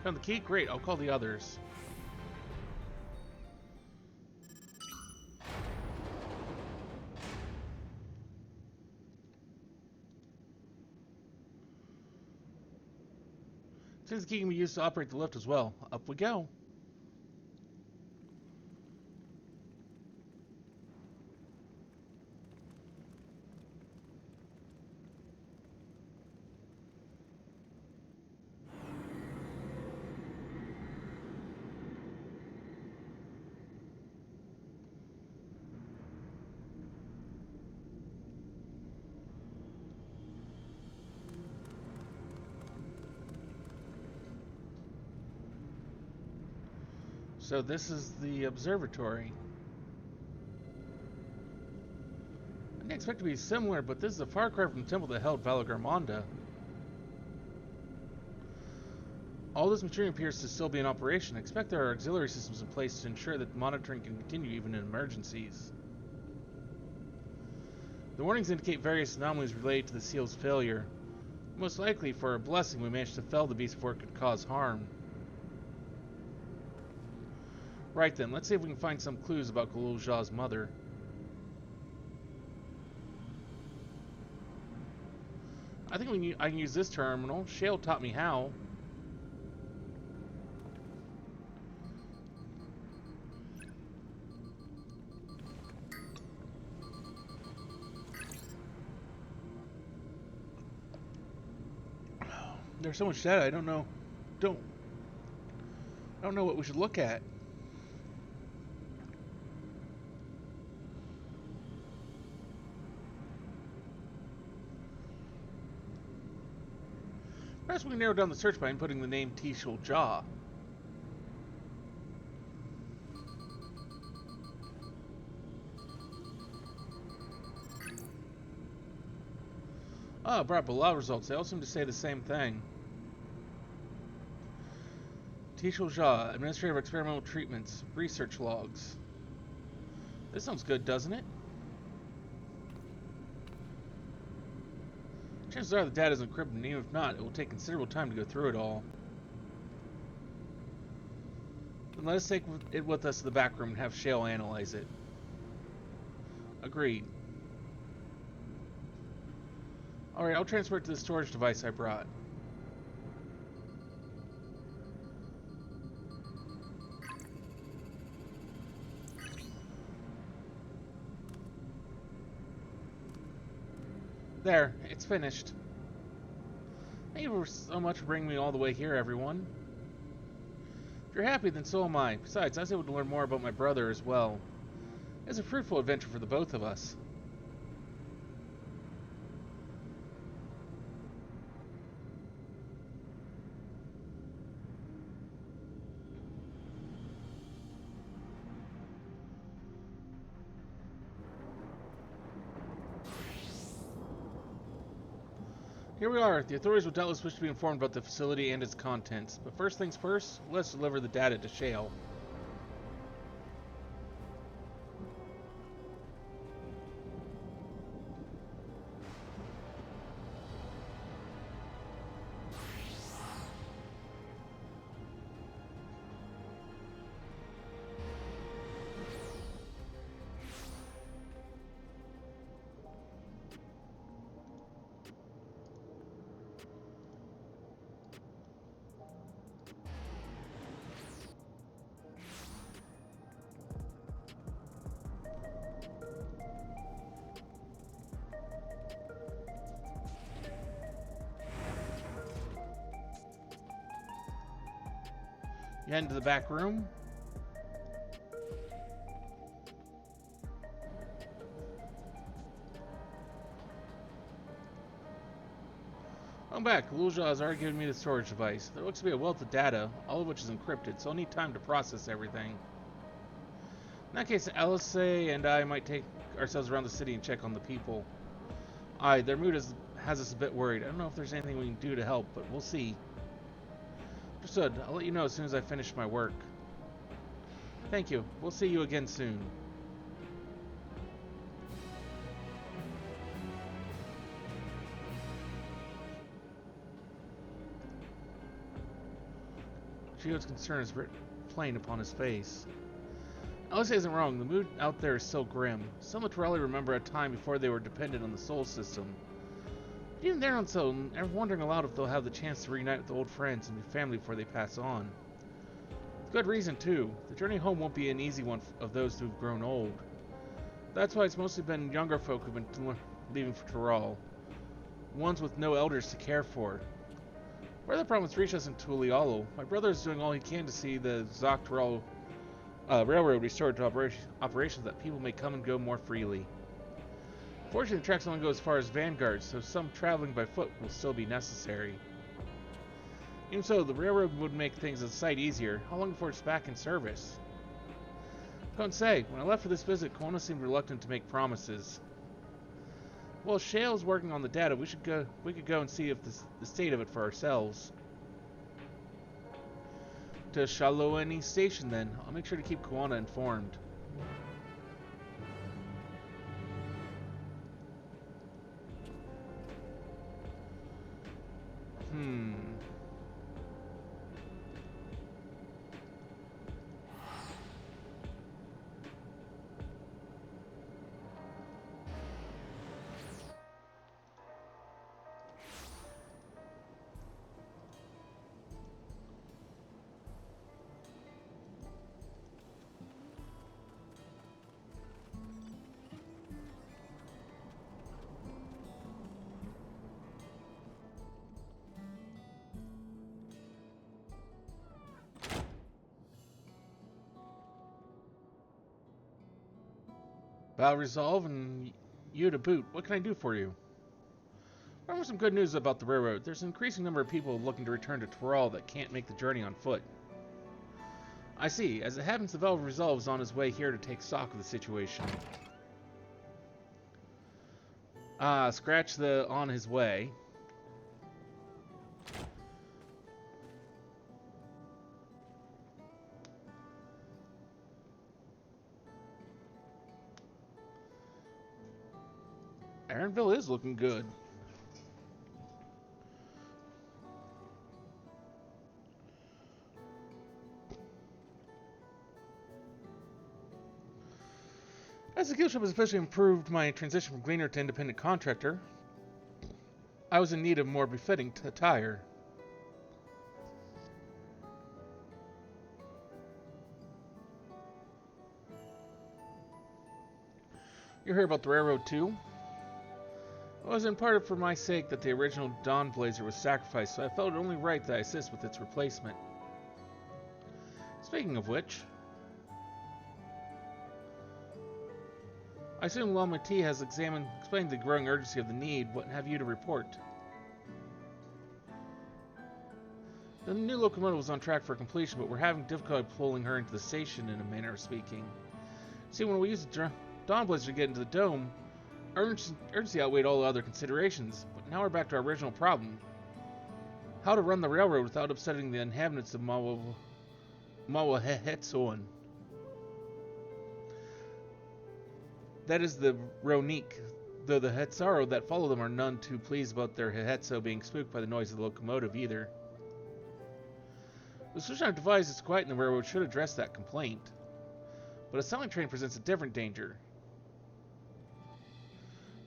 Found the key? Great, I'll call the others. Since the key can be used to operate the lift as well. Up we go. So this is the observatory. I didn't expect it to be similar, but this is a far cry from the temple that held Valagramanda. All this machinery appears to still be in operation. I expect there are auxiliary systems in place to ensure that monitoring can continue even in emergencies. The warnings indicate various anomalies related to the seal's failure. Most likely, for a blessing, we managed to fell the beast before it could cause harm. Right then, let's see if we can find some clues about Galulja's mother. I think I can use this terminal. Shale taught me how. There's so much data. I don't know what we should look at. Perhaps we can narrow down the search by inputting the name Tishul Jah. Ah, brought up a lot of results. They all seem to say the same thing. Tishul Jah, Administrator of Experimental Treatments, Research Logs. This sounds good, doesn't it? Chances are the data is encrypted, and even if not, it will take considerable time to go through it all. Then let us take it with us to the back room and have Shale analyze it. Agreed. Alright, I'll transfer it to the storage device I brought. There, it's finished. Thank you so much for bringing me all the way here, everyone. If you're happy, then so am I. Besides, I was able to learn more about my brother as well. It's a fruitful adventure for the both of us. Here we are. The authorities will doubtless wish to be informed about the facility and its contents. But first things first, let's deliver the data to Shale. You head into the back room. I'm back. Lulja has already given me the storage device. There looks to be a wealth of data, all of which is encrypted, so I'll need time to process everything. In that case, Alice and I might take ourselves around the city and check on the people. Aye, their mood has us a bit worried. I don't know if there's anything we can do to help, but we'll see. Understood. I'll let you know as soon as I finish my work. Thank you. We'll see you again soon. Gio's concern is plain upon his face. Alice isn't wrong. The mood out there is still grim. Some of Torelli remember a time before they were dependent on the Sol system. But even they're unsettled, and wondering aloud if they'll have the chance to reunite with old friends and be family before they pass on. With good reason, too. The journey home won't be an easy one of those who've grown old. That's why it's mostly been younger folk who've been leaving for Toral. Ones with no elders to care for. Where the problems reached us in Tulialo, my brother is doing all he can to see the Zoc Toral railroad restored to operations that people may come and go more freely. Fortunately, the tracks only go as far as Vanguard, so some traveling by foot will still be necessary. Even so, the railroad would make things a sight easier. How long before it's back in service? I can't say. When I left for this visit, Kona seemed reluctant to make promises. Well, Shale's working on the data. We could go and see if the state of it for ourselves. To Shaloani Station, then. I'll make sure to keep Koana informed. Battle resolve, and you to boot. What can I do for you? I have some good news about the railroad. There's an increasing number of people looking to return to Toral that can't make the journey on foot. I see. As it happens, the Battle resolve is on his way here to take stock of the situation. Scratch the on his way. Aaronville is looking good. As the guild ship has especially improved my transition from gleaner to independent contractor, I was in need of more befitting attire. You heard about the railroad too? It was in part for my sake that the original Dawn Blazer was sacrificed, so I felt it only right that I assist with its replacement. Speaking of which, I assume Lamati has explained the growing urgency of the need. What have you to report? The new locomotive was on track for completion, but we're having difficulty pulling her into the station, in a manner of speaking. See, when we used the Dawn Blazer to get into the dome, urgency outweighed all other considerations, but now we're back to our original problem. How to run the railroad without upsetting the inhabitants of Mawahetsoan. That is the Ronique, though the Hetsaro that follow them are none too pleased about their Hetso being spooked by the noise of the locomotive either. The solution I've devised is to quieten the railroad should address that complaint. But a sailing train presents a different danger.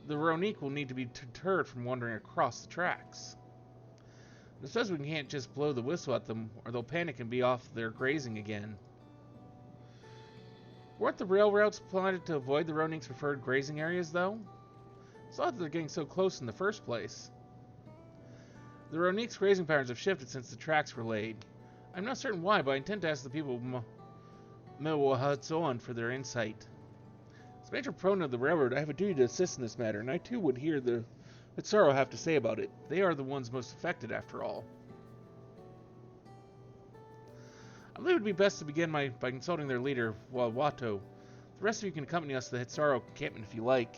The Ronique will need to be deterred from wandering across the tracks. This says we can't just blow the whistle at them, or they'll panic and be off their grazing again. Weren't the rail routes plotted to avoid the Ronique's preferred grazing areas, though? It's odd that they're getting so close in the first place. The Ronique's grazing patterns have shifted since the tracks were laid. I'm not certain why, but I intend to ask the people of Mewahutsoan for their insight. As major proponent of the railroad, I have a duty to assist in this matter, and I too would hear the Hetsaro have to say about it. They are the ones most affected, after all. I believe it would be best to begin by consulting their leader, Wawato. The rest of you can accompany us to the Hetsaro encampment if you like.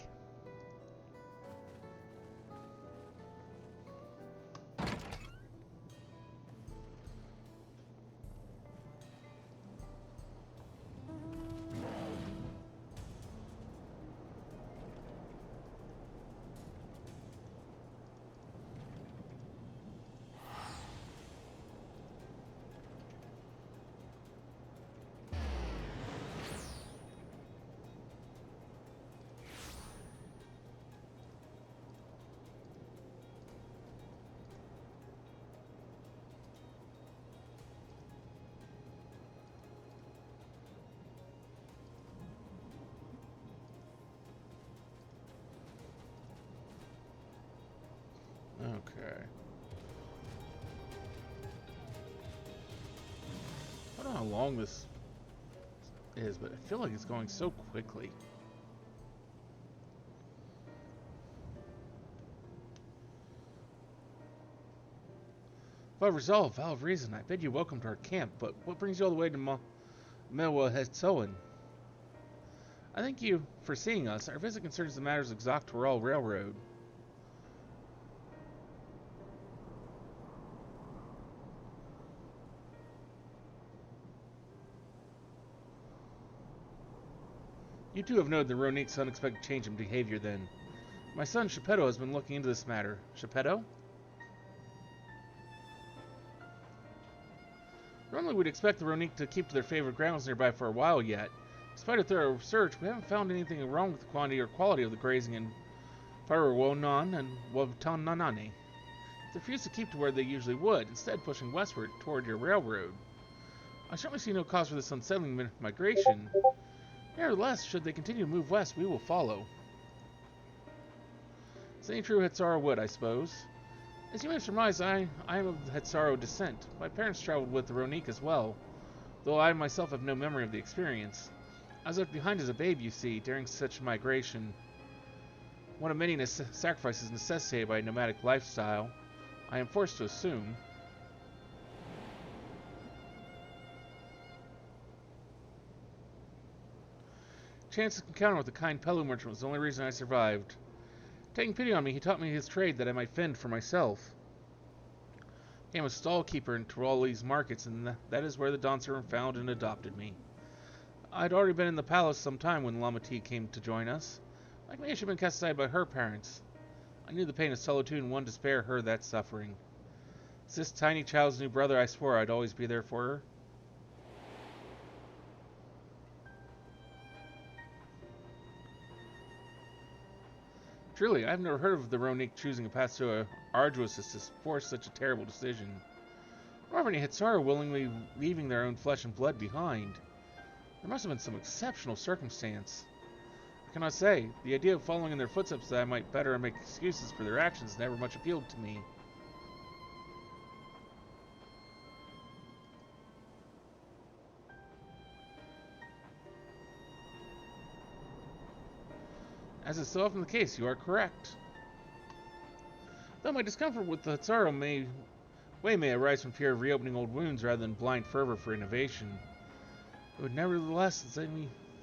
Okay. I don't know how long this is, but I feel like it's going so quickly. By resolve, vow of reason, I bid you welcome to our camp, but what brings you all the way to Mewahutsoan? I thank you for seeing us. Our visit concerns the matters of Xoctoral Railroad. You too have noted the Ronique's unexpected change in behavior then. My son, Geppetto, has been looking into this matter. Geppetto? Normally we'd expect the Ronique to keep to their favorite grounds nearby for a while yet. Despite a thorough search, we haven't found anything wrong with the quantity or quality of the grazing in Farawonan and Watananane. They refuse to keep to where they usually would, instead pushing westward toward your railroad. I certainly see no cause for this unsettling migration. Nevertheless, should they continue to move west, we will follow. It's any true Hetsaro would, I suppose. As you may have surmised, I am of Hetsaro descent. My parents traveled with the Ronique as well, though I myself have no memory of the experience. I was left behind as a babe, you see, during such migration. One of many sacrifices necessitated by a nomadic lifestyle, I am forced to assume. Chance encounter with the kind Pelu merchant was the only reason I survived. Taking pity on me, he taught me his trade that I might fend for myself. I am a stall keeper in Tiroli's markets, and that is where the Dawn Servant found and adopted me. I'd already been in the palace some time when Lamati came to join us. Like me, she had been cast aside by her parents. I knew the pain of solitude and wanted to spare her that suffering. As this tiny child's new brother, I swore I'd always be there for her. Truly, I've never heard of the Ronique choosing a path so arduous as to force such a terrible decision. Nor of any Hetsaro willingly leaving their own flesh and blood behind. There must have been some exceptional circumstance. I cannot say. The idea of following in their footsteps that I might better make excuses for their actions never much appealed to me. As is so often the case, you are correct. Though my discomfort with the Hetsaro may arise from fear of reopening old wounds rather than blind fervor for innovation, it would nevertheless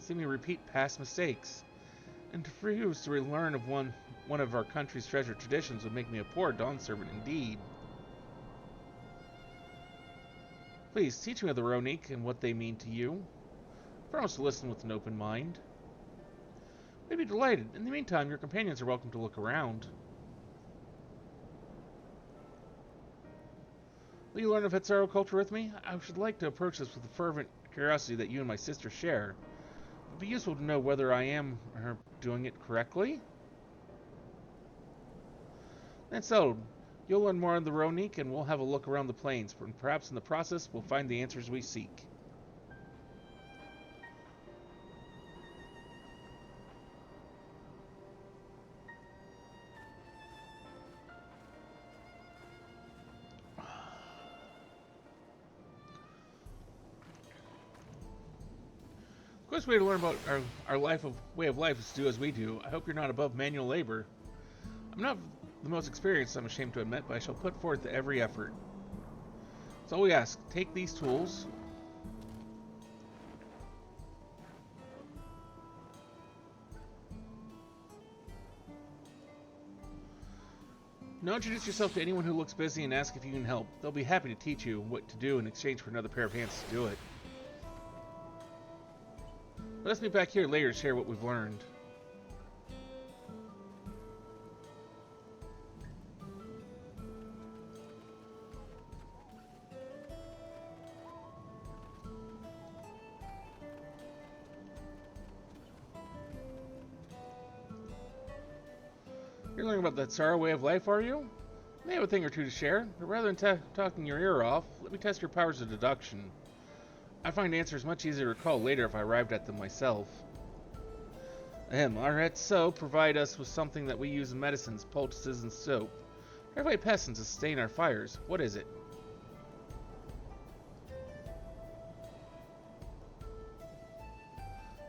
see me repeat past mistakes. And to refuse to relearn of one of our country's treasured traditions would make me a poor dawn servant indeed. Please, teach me of the Ronique and what they mean to you. I promise to listen with an open mind. We'd be delighted. In the meantime, your companions are welcome to look around. Will you learn of Hetzaro culture with me? I should like to approach this with the fervent curiosity that you and my sister share. It would be useful to know whether I am doing it correctly. That's settled. You'll learn more on the Ronique, and we'll have a look around the plains. And perhaps in the process, we'll find the answers we seek. The quickest way to learn about our way of life is to do as we do. I hope you're not above manual labor. I'm not the most experienced, I'm ashamed to admit, but I shall put forth every effort. That's all we ask. Take these tools. Now introduce yourself to anyone who looks busy and ask if you can help. They'll be happy to teach you what to do in exchange for another pair of hands to do it. Let us meet back here later to share what we've learned. You're learning about the Tsara way of life, are you? You may have a thing or two to share, but rather than talking your ear off, let me test your powers of deduction. I find answers much easier to recall later if I arrived at them myself. Our Hetso provide us with something that we use in medicines, poultices, and soap. They fight pests and sustain our fires. What is it?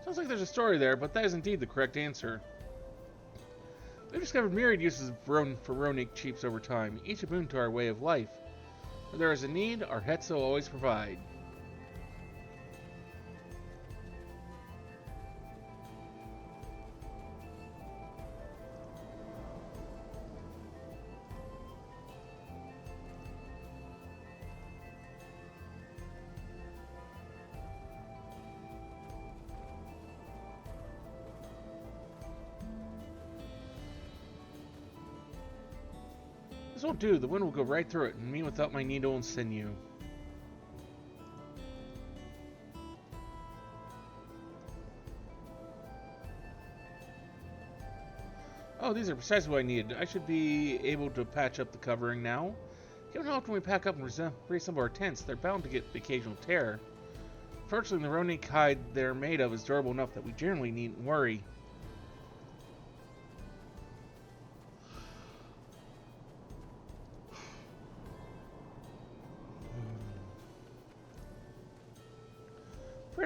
Sounds like there's a story there, but that is indeed the correct answer. We've discovered myriad uses for Ronique chiefs over time, each a boon to our way of life. Where there is a need, our Hetso always provide. This won't do. The wind will go right through it, and me without my needle and sinew. Oh, these are precisely what I needed. I should be able to patch up the covering now. Given how often we pack up and reassemble our tents, they're bound to get the occasional tear. Fortunately, the Ronique hide they're made of is durable enough that we generally needn't worry.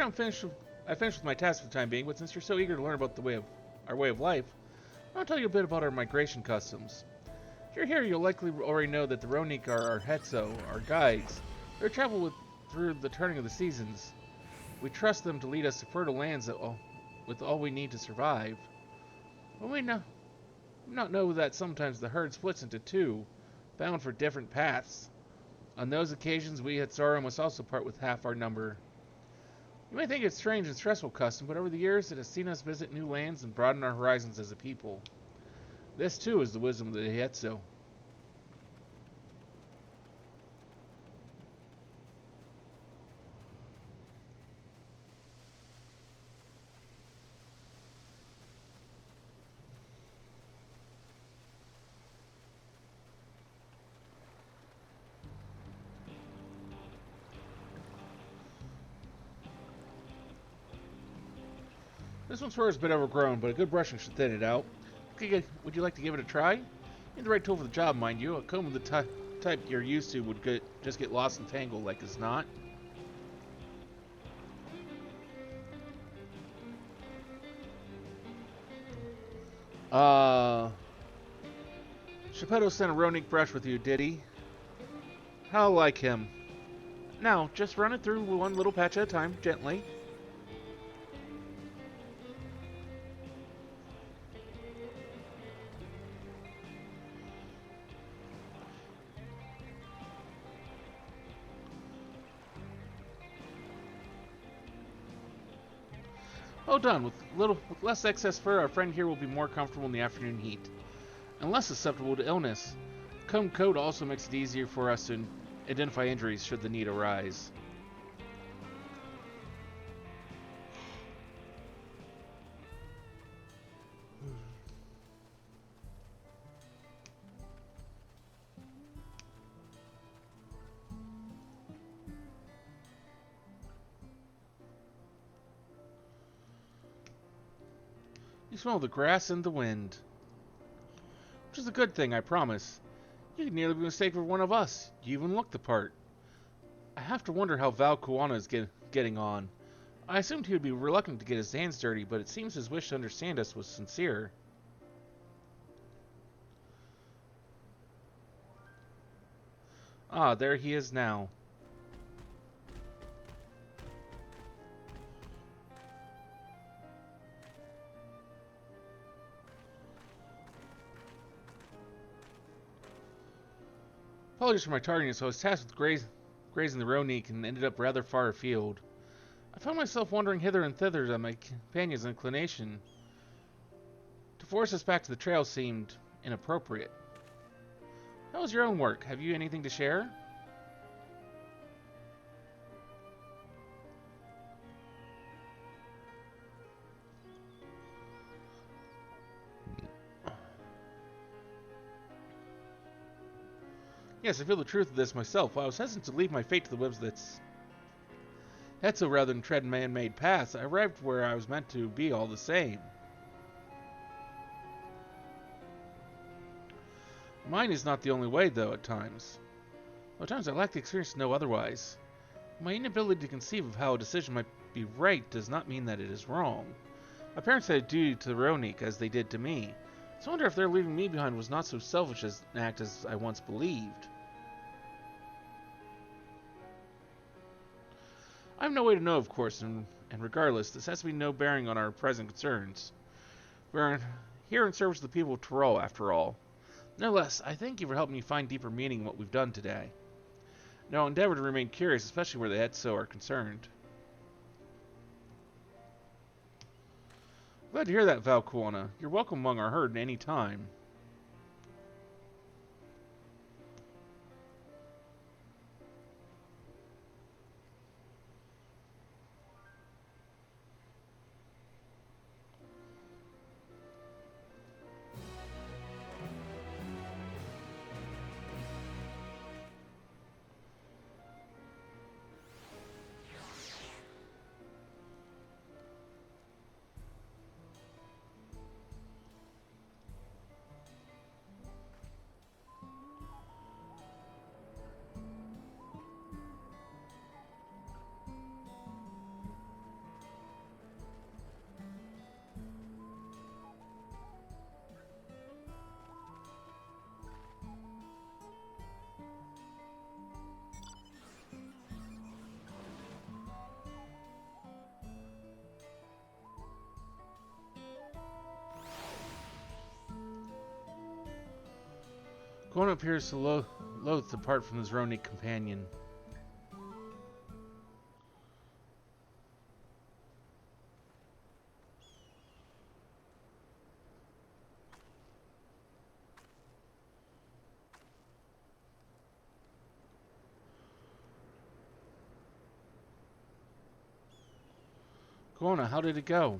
I finished with my task for the time being, but since you're so eager to learn about our way of life, I'll tell you a bit about our migration customs. If you're here, you'll likely already know that the Ronique are our Hetso, our guides. They travel through the turning of the seasons. We trust them to lead us to fertile lands with all we need to survive. But we not know that sometimes the herd splits into two, bound for different paths. On those occasions, we Hetzaro must also part with half our number. You may think it's strange and stressful custom, but over the years it has seen us visit new lands and broaden our horizons as a people. This too is the wisdom of the Hetso. This one's fur is a bit overgrown, but a good brushing should thin it out. Okay, would you like to give it a try? You need the right tool for the job, mind you. A comb of the type you're used to would just get lost and tangled like it's not. Geppetto sent a Ronique brush with you, did he? How like him. Now, just run it through one little patch at a time, gently. Well done. With less excess fur, our friend here will be more comfortable in the afternoon heat, and less susceptible to illness. Comb coat also makes it easier for us to identify injuries should the need arise. You smell the grass and the wind. Which is a good thing, I promise. You could nearly be mistaken for one of us. You even look the part. I have to wonder how Val Kuana is getting on. I assumed he would be reluctant to get his hands dirty, but it seems his wish to understand us was sincere. Ah, there he is now. Apologies for my tardiness. I was tasked with grazing the Ronik and ended up rather far afield. I found myself wandering hither and thither at my companion's inclination. To force us back to the trail seemed inappropriate. How was your own work? Have you anything to share? Yes, I feel the truth of this myself. While I was hesitant to leave my fate to the whims that's Hetzo rather than tread man-made paths, I arrived where I was meant to be all the same. Mine is not the only way, though, at times. At times I lack the experience to know otherwise. My inability to conceive of how a decision might be right does not mean that it is wrong. My parents had a duty to the Ronik as they did to me. So I wonder if their leaving me behind was not so selfish an act as I once believed. I have no way to know, of course, and regardless, this has to be no bearing on our present concerns. We are here in service of the people of Tyrol, after all. Nevertheless, I thank you for helping me find deeper meaning in what we've done today. Now I'll endeavor to remain curious, especially where the Hetzo are concerned. Glad to hear that, Val Kuana. You're welcome among our herd at any time. Kuana appears to loathe to part from his Ronik companion. Kuana, how did it go?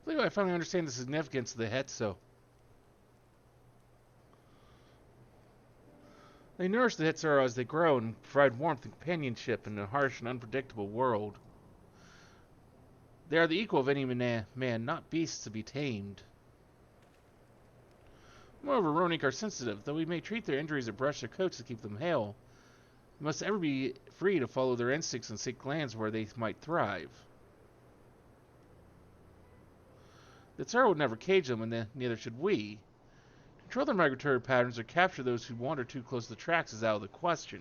I believe I finally understand the significance of the Hetzo. They nourish the Hetzo as they grow and provide warmth and companionship in a harsh and unpredictable world. They are the equal of any man, not beasts to be tamed. Moreover, Ronik are sensitive. Though we may treat their injuries or brush their coats to keep them hale, they must ever be free to follow their instincts and seek lands where they might thrive. The Tsar would never cage them, and neither should we. Control their migratory patterns or capture those who wander too close to the tracks is out of the question.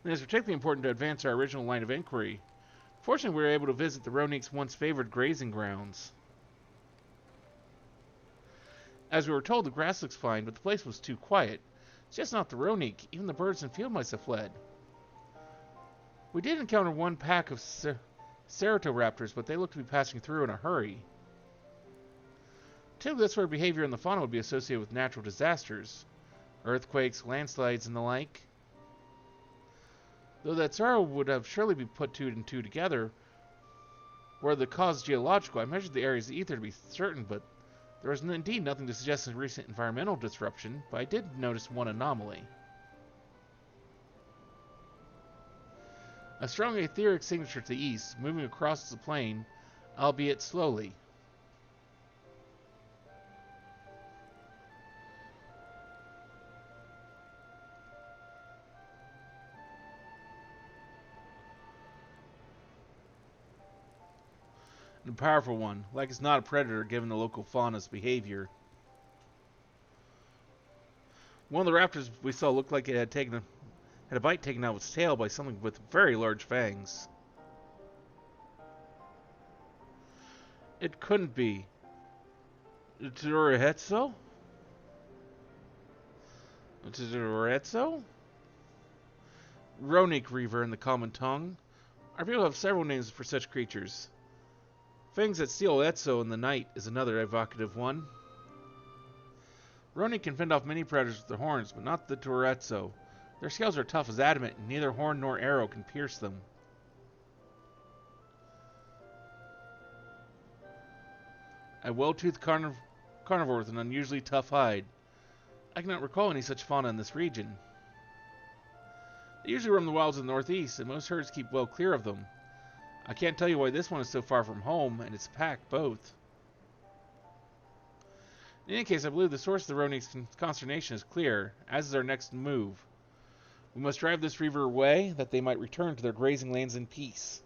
And it is particularly important to advance our original line of inquiry. Fortunately, we were able to visit the Ronik's once favored grazing grounds. As we were told, the grass looks fine, but the place was too quiet. It's just not the Ronik. Even the birds and field mice have fled. We did encounter one pack of Ceratoraptors, but they looked to be passing through in a hurry. Typically, this sort of behavior in the fauna would be associated with natural disasters. Earthquakes, landslides, and the like. Though that sorrow would have surely be put two and two together, were the cause geological, I measured the area's ether to be certain, but there was indeed nothing to suggest a recent environmental disruption, but I did notice one anomaly. A strong etheric signature to the east, moving across the plain, albeit slowly. A powerful one, like it's not a predator given the local fauna's behavior. One of the raptors we saw looked like it had a bite taken out of its tail by something with very large fangs. It couldn't be. Tsuruhetsu? Tsuruhetsu? Ronik Reaver in the common tongue. Our people have several names for such creatures. Fangs that steal Etso in the night is another evocative one. Ronin can fend off many predators with their horns, but not the Tsuruhetsu. Their scales are tough as adamant, and neither horn nor arrow can pierce them. A well-toothed carnivore with an unusually tough hide. I cannot recall any such fauna in this region. They usually roam the wilds in the northeast, and most herds keep well clear of them. I can't tell you why this one is so far from home, and its pack both. In any case, I believe the source of the Ronin's consternation is clear, as is our next move. We must drive this reaver away, that they might return to their grazing lands in peace.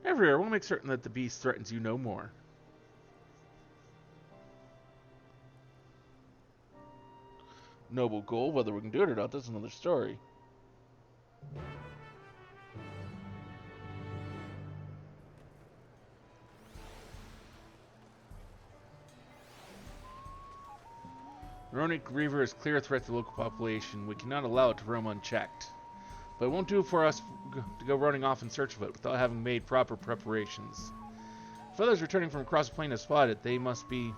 Everywhere, we'll make certain that the beast threatens you no more. Noble goal. Whether we can do it or not, that's another story. Ronik Reaver is clear threat to the local population. We cannot allow it to roam unchecked. But it won't do for us to go running off in search of it without having made proper preparations. If others returning from across the plain have spotted it, they must be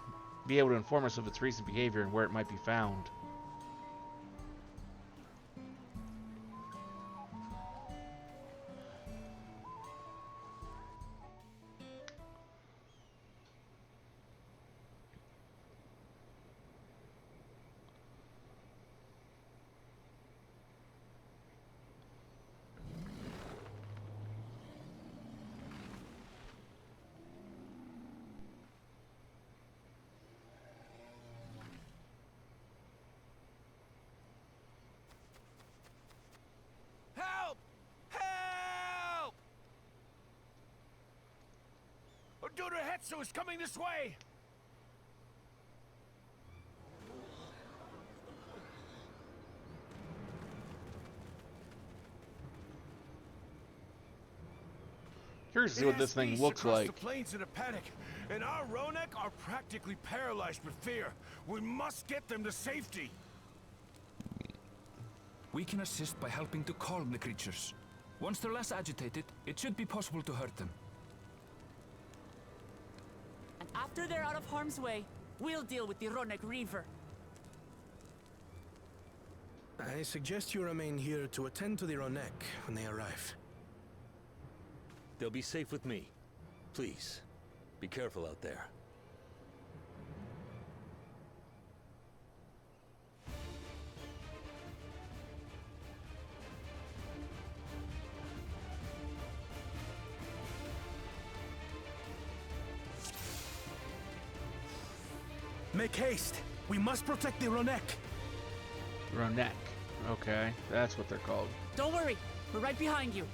able to inform us of its recent behavior and where it might be found. Tsuruhetsu is coming this way! Curious to see what this thing looks like. The plains in a panic, and our Ronek are practically paralyzed with fear. We must get them to safety. We can assist by helping to calm the creatures. Once they're less agitated, it should be possible to hurt them. And after they're out of harm's way, we'll deal with the Ronek Reaver. I suggest you remain here to attend to the Ronek when they arrive. They'll be safe with me. Please, be careful out there. Make haste! We must protect the Ronek! Ronek. Okay, that's what they're called. Don't worry, we're right behind you.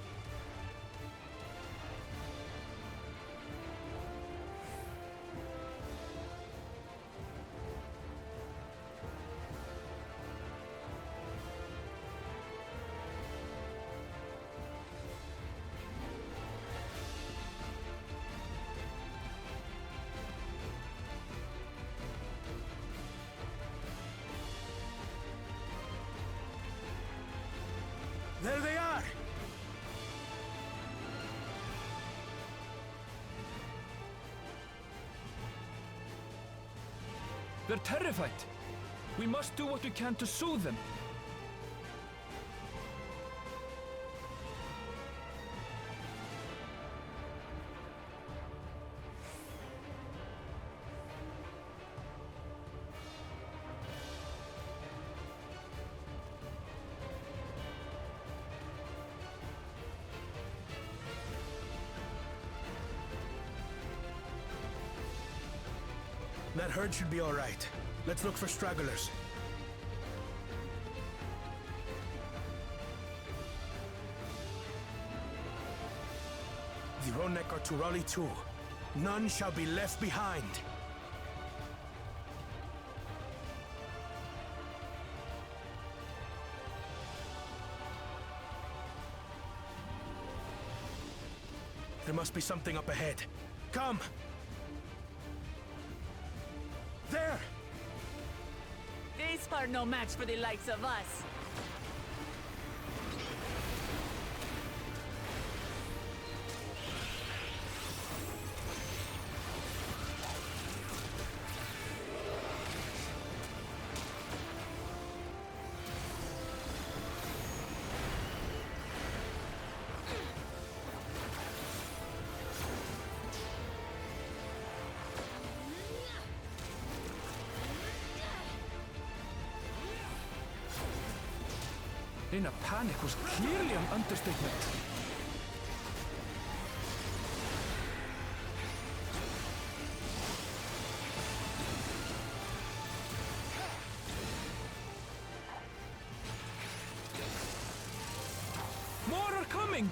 There they are! They're terrified. We must do what we can to soothe them. That herd should be all right. Let's look for stragglers. The Ronek are to rally too. None shall be left behind. There must be something up ahead. Come! There! These are no match for the likes of us. In a panic was clearly an understatement. More are coming!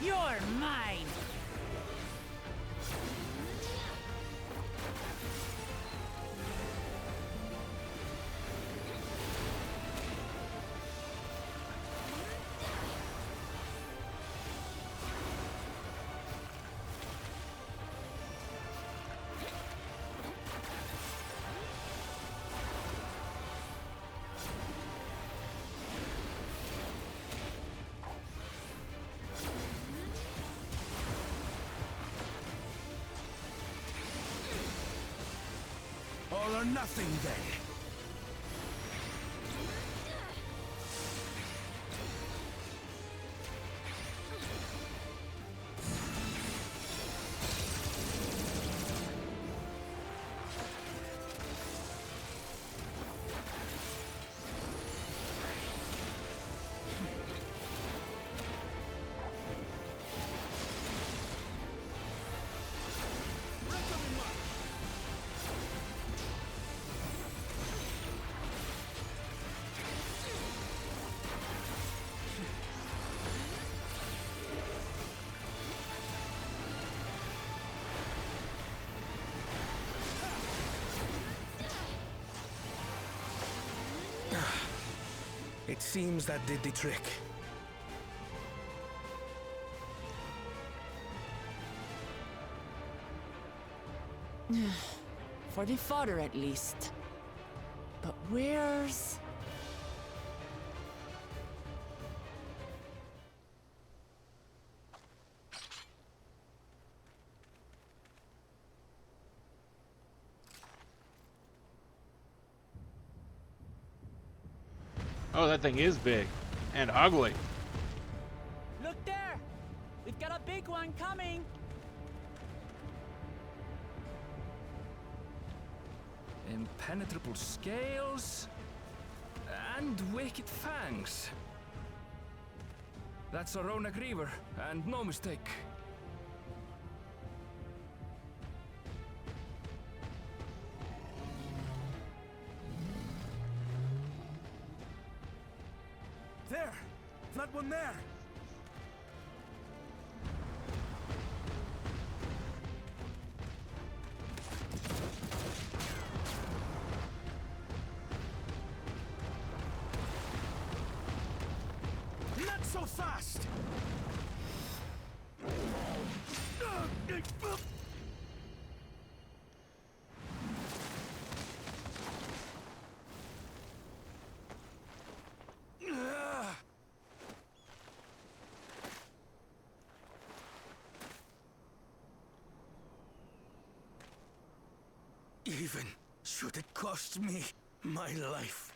You're mine! All or nothing, then. It seems that did the trick. For the fodder, at least. But where's... Oh, that thing is big and ugly. Look there! We've got a big one coming! Impenetrable scales and wicked fangs. That's a Ronak Reaver, and no mistake. There! That one there! so fast! Even should it cost me my life.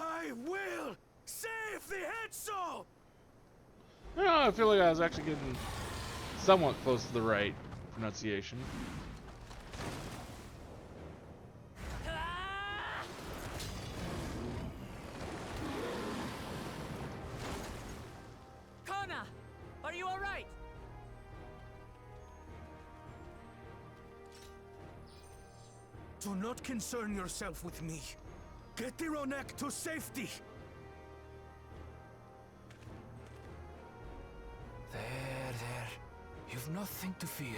I will save the head soul! I feel like I was actually getting somewhat close to the right pronunciation. Kona, are you all right? Do not concern yourself with me. Get the Ronek to safety! There. You've nothing to fear.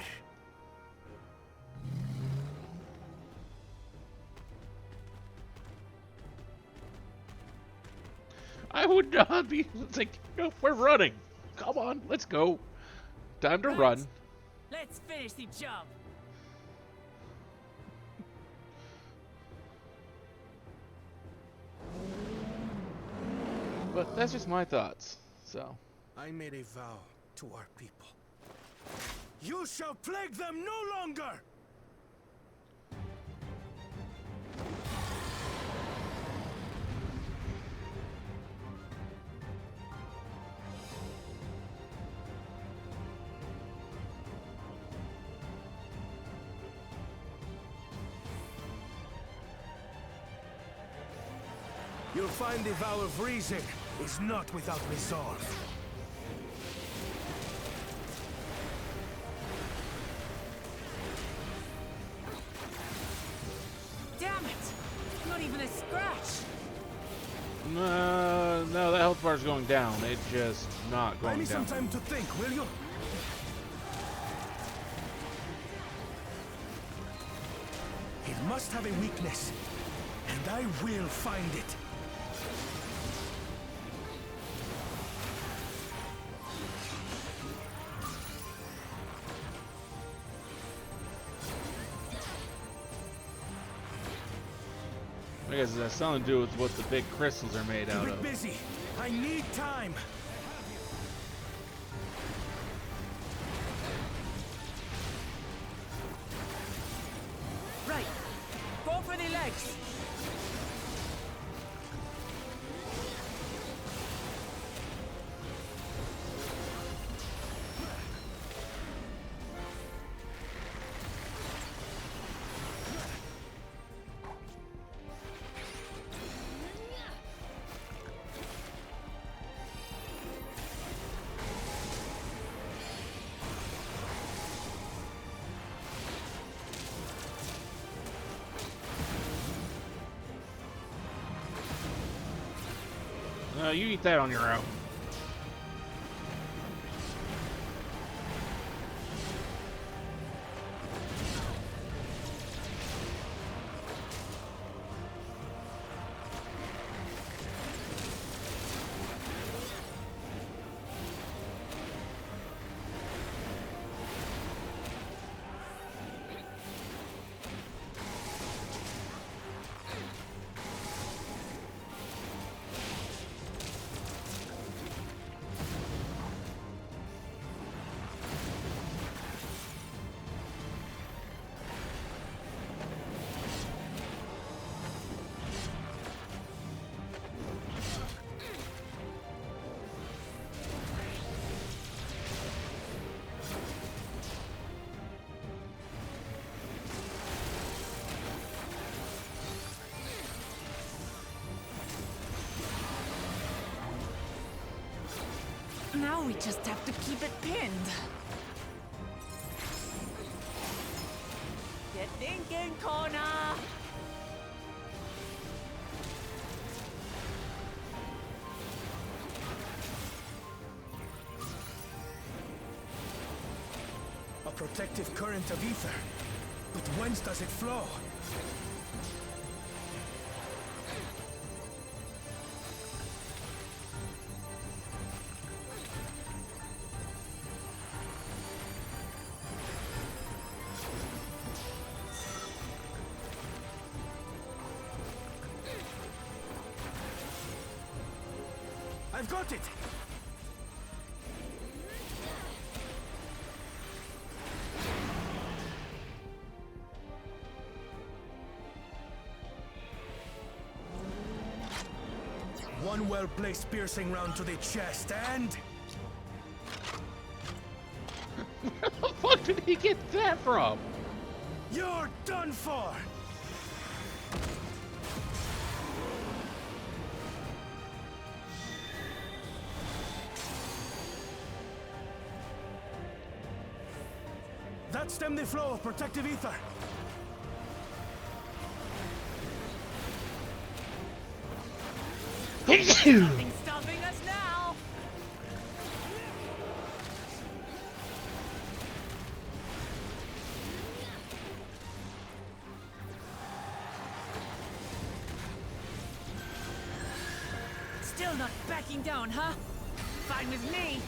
I would not be. It's like, no, we're running. Come on, let's go. Time to run. Let's finish the job. But that's just my thoughts. So. I made a vow to our people. You shall plague them no longer! You'll find the vow of reason is not without resolve. Damn it! Not even a scratch. No, that health bar is going down. It's just not Buy going me down. some time to think, will you? It must have a weakness, and I will find it. I guess it has something to do with what the big crystals are made out Keep it of. busy. I need time. Right. Go for the legs. No, you eat that on your own. Now we just have to keep it pinned. Get thinking, Kona! A protective current of ether. But whence does it flow? I've got it! One well-placed piercing round to the chest, and... Where the fuck did he get that from? you're done for! That stemmed the flow of protective ether. Nothing stopping us now! Still not backing down, huh? Fine with me!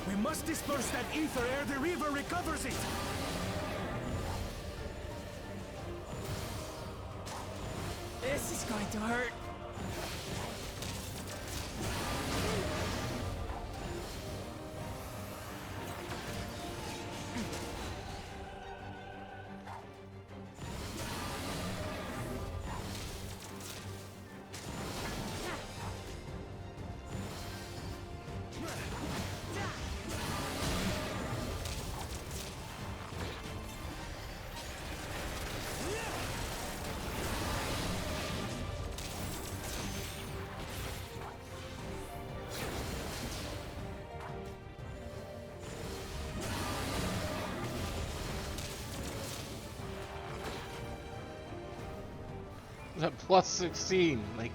We must disperse that ether ere the river recovers it! This is going to hurt. That plus 16, like,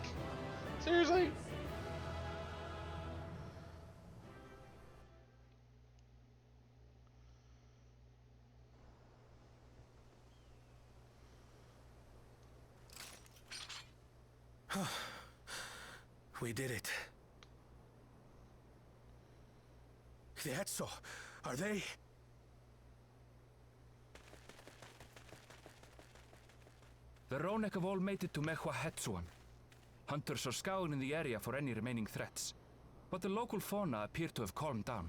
seriously? We did it. The Etso, are they? The Ronek have all made it to Mehwa Hetsuan. Hunters are scouring the area for any remaining threats, but the local fauna appear to have calmed down.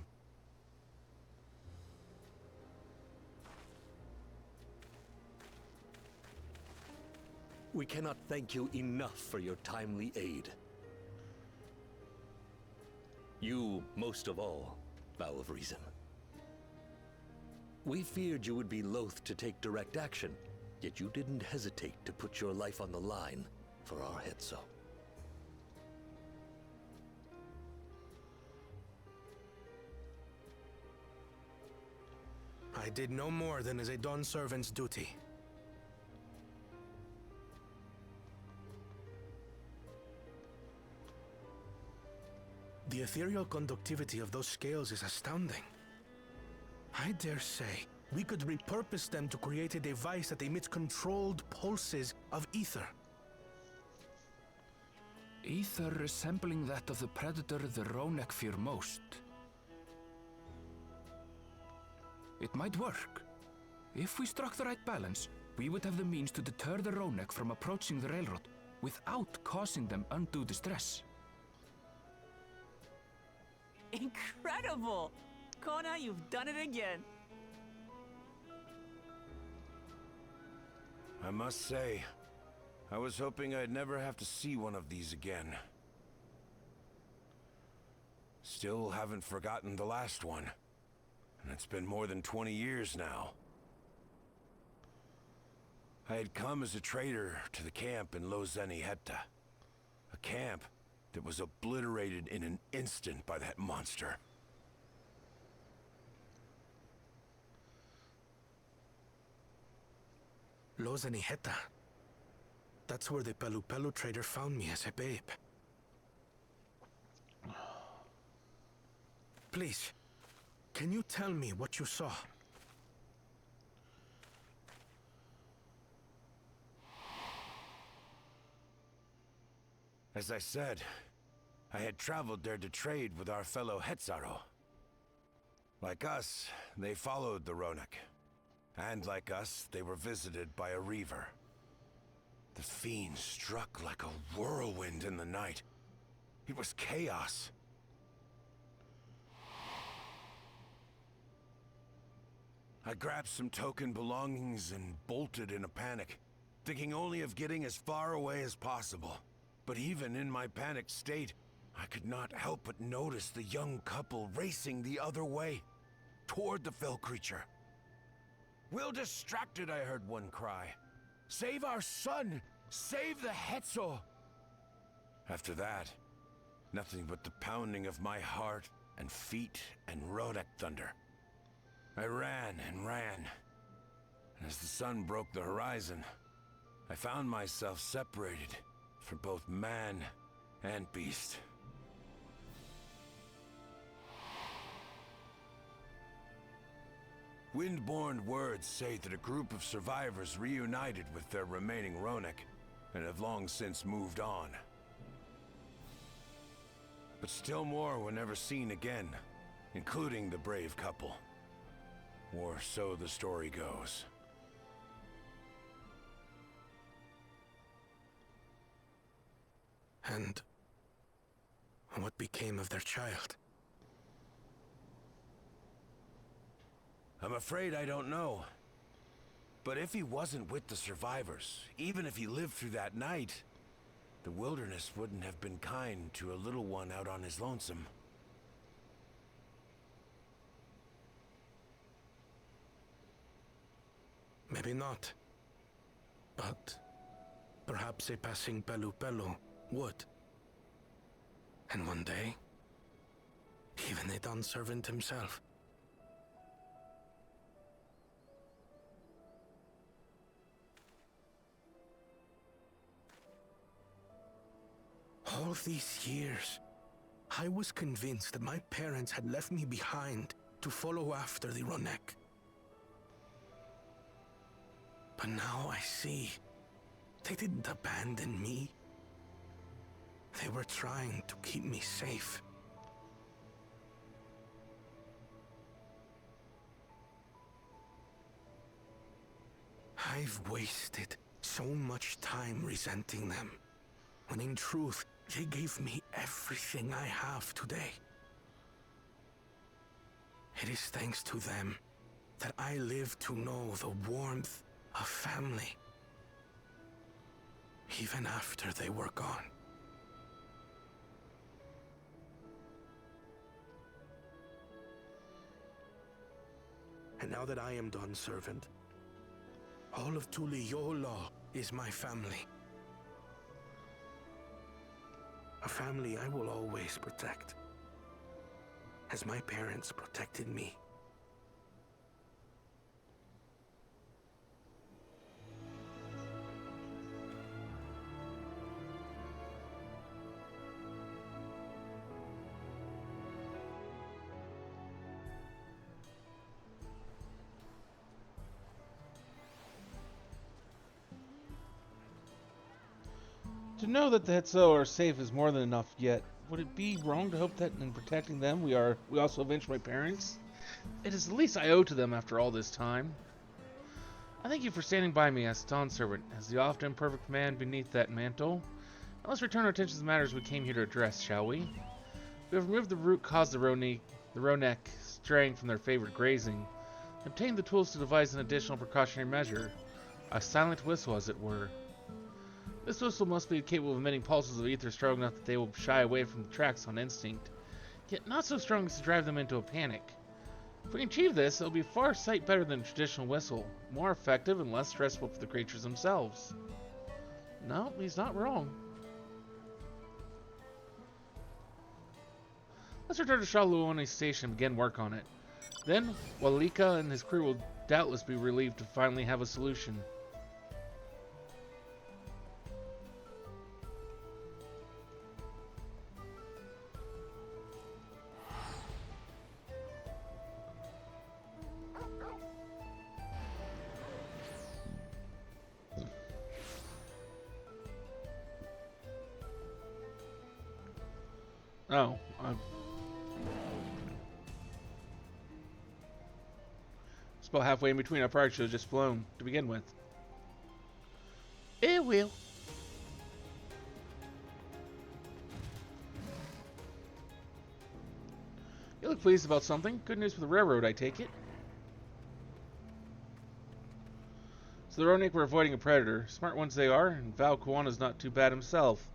We cannot thank you enough for your timely aid. You, most of all, Bow of Reason. We feared you would be loath to take direct action, yet you didn't hesitate to put your life on the line for our Hetso. I did no more than is a Dawn servant's duty. The ethereal conductivity of those scales is astounding. I dare say, we could repurpose them to create a device that emits controlled pulses of ether. Ether resembling that of the predator the Ronek fear most. It might work. If we struck the right balance, we would have the means to deter the Ronek from approaching the railroad without causing them undue distress. Incredible! Kona, you've done it again. I must say, I was hoping I'd never have to see one of these again. Still haven't forgotten the last one. And it's been more than 20 years now. I had come as a trader to the camp in Lozeniheta. A camp that was obliterated in an instant by that monster. Lozeniheta. That's where the Pelu Pelu trader found me as a babe. Please, can you tell me what you saw? As I said, I had traveled there to trade with our fellow Hetzaro. Like us, they followed the Ronek. And like us, they were visited by a reaver. The fiend struck like a whirlwind in the night. It was chaos. I grabbed some token belongings and bolted in a panic, thinking only of getting as far away as possible. But even in my panicked state, I could not help but notice the young couple racing the other way, toward the fell creature. "We're distracted," I heard one cry. "Save our son! Save the Hetzo!" After that, nothing but the pounding of my heart and feet and Rodak thunder. I ran and ran. And as the sun broke the horizon, I found myself separated from both man and beast. Windborne words say that a group of survivors reunited with their remaining Ronek and have long since moved on. But still more were never seen again, including the brave couple. Or so the story goes. And what became of their child? I'm afraid I don't know. But if he wasn't with the survivors, even if he lived through that night, the wilderness wouldn't have been kind to a little one out on his lonesome. Maybe not. But perhaps a passing Pelu Pelu would. And one day, even a Dawn servant himself. All these years, I was convinced that my parents had left me behind to follow after the Ronek. But now I see, they didn't abandon me. They were trying to keep me safe. I've wasted so much time resenting them, when in truth, they gave me everything I have today. It is thanks to them that I live to know the warmth of family, even after they were gone. And now that I am Dawn's servant, all of Tuliyola is my family. A family I will always protect, as my parents protected me. To know that the Hetzo are safe is more than enough, yet would it be wrong to hope that in protecting them we also avenge my parents? It is the least I owe to them after all this time. I thank you for standing by me as Dawn servant, as the often imperfect man beneath that mantle. Now let's return our attention to the matters we came here to address, shall we? We have removed the root caused the Ronek straying from their favorite grazing, and obtained the tools to devise an additional precautionary measure, a silent whistle, as it were. This whistle must be capable of emitting pulses of ether strong enough that they will shy away from the tracks on instinct, yet not so strong as to drive them into a panic. If we can achieve this, it will be far sight better than a traditional whistle, more effective and less stressful for the creatures themselves. No, he's not wrong. Let's return to Shaluone Station and begin work on it. Then, Walika and his crew will doubtless be relieved to finally have a solution. Oh, it's about halfway in between. I probably should have just flown to begin with. It will. You look pleased about something. Good news for the railroad, I take it. So the Ronik were avoiding a predator. Smart ones they are, and Val Kawana's not too bad himself.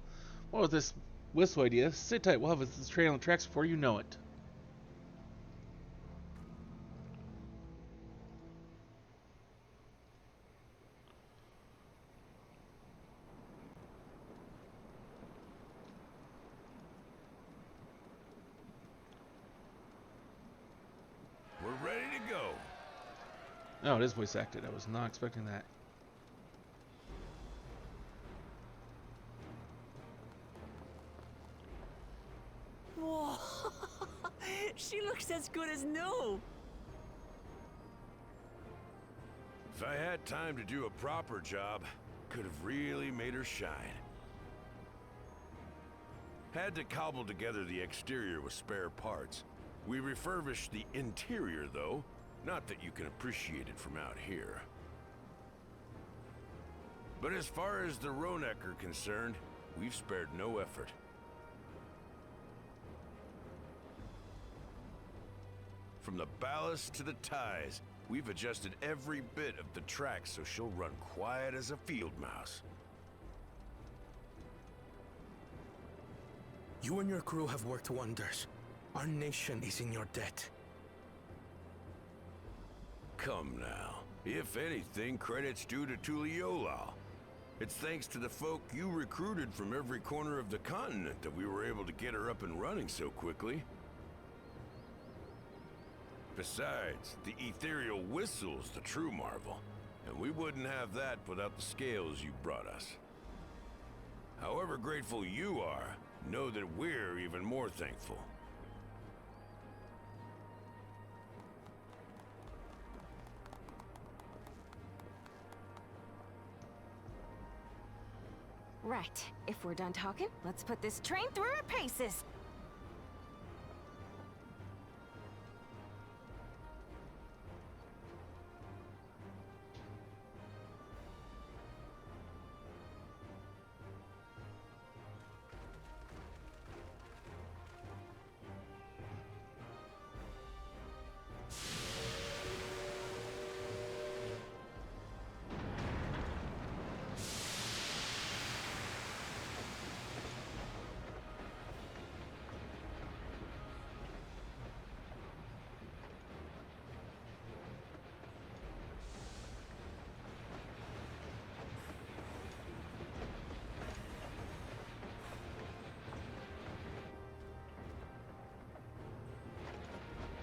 Well, with this whistle idea, sit tight, we'll have this trail on the tracks before you know it. We're ready to go. Oh, it is voice acted. I was not expecting that. Whoa! She looks as good as new! If I had time to do a proper job, could have really made her shine. Had to cobble together the exterior with spare parts. We refurbished the interior, though. Not that you can appreciate it from out here. But as far as the Ronek are concerned, we've spared no effort. From the ballast to the ties, we've adjusted every bit of the track so she'll run quiet as a field mouse. You and your crew have worked wonders. Our nation is in your debt. Come now. If anything, credit's due to Tuliolal. It's thanks to the folk you recruited from every corner of the continent that we were able to get her up and running so quickly. Besides, the ethereal whistle's the true marvel, and we wouldn't have that without the scales you brought us. However grateful you are, know that we're even more thankful. Right. If we're done talking, let's put this train through our paces.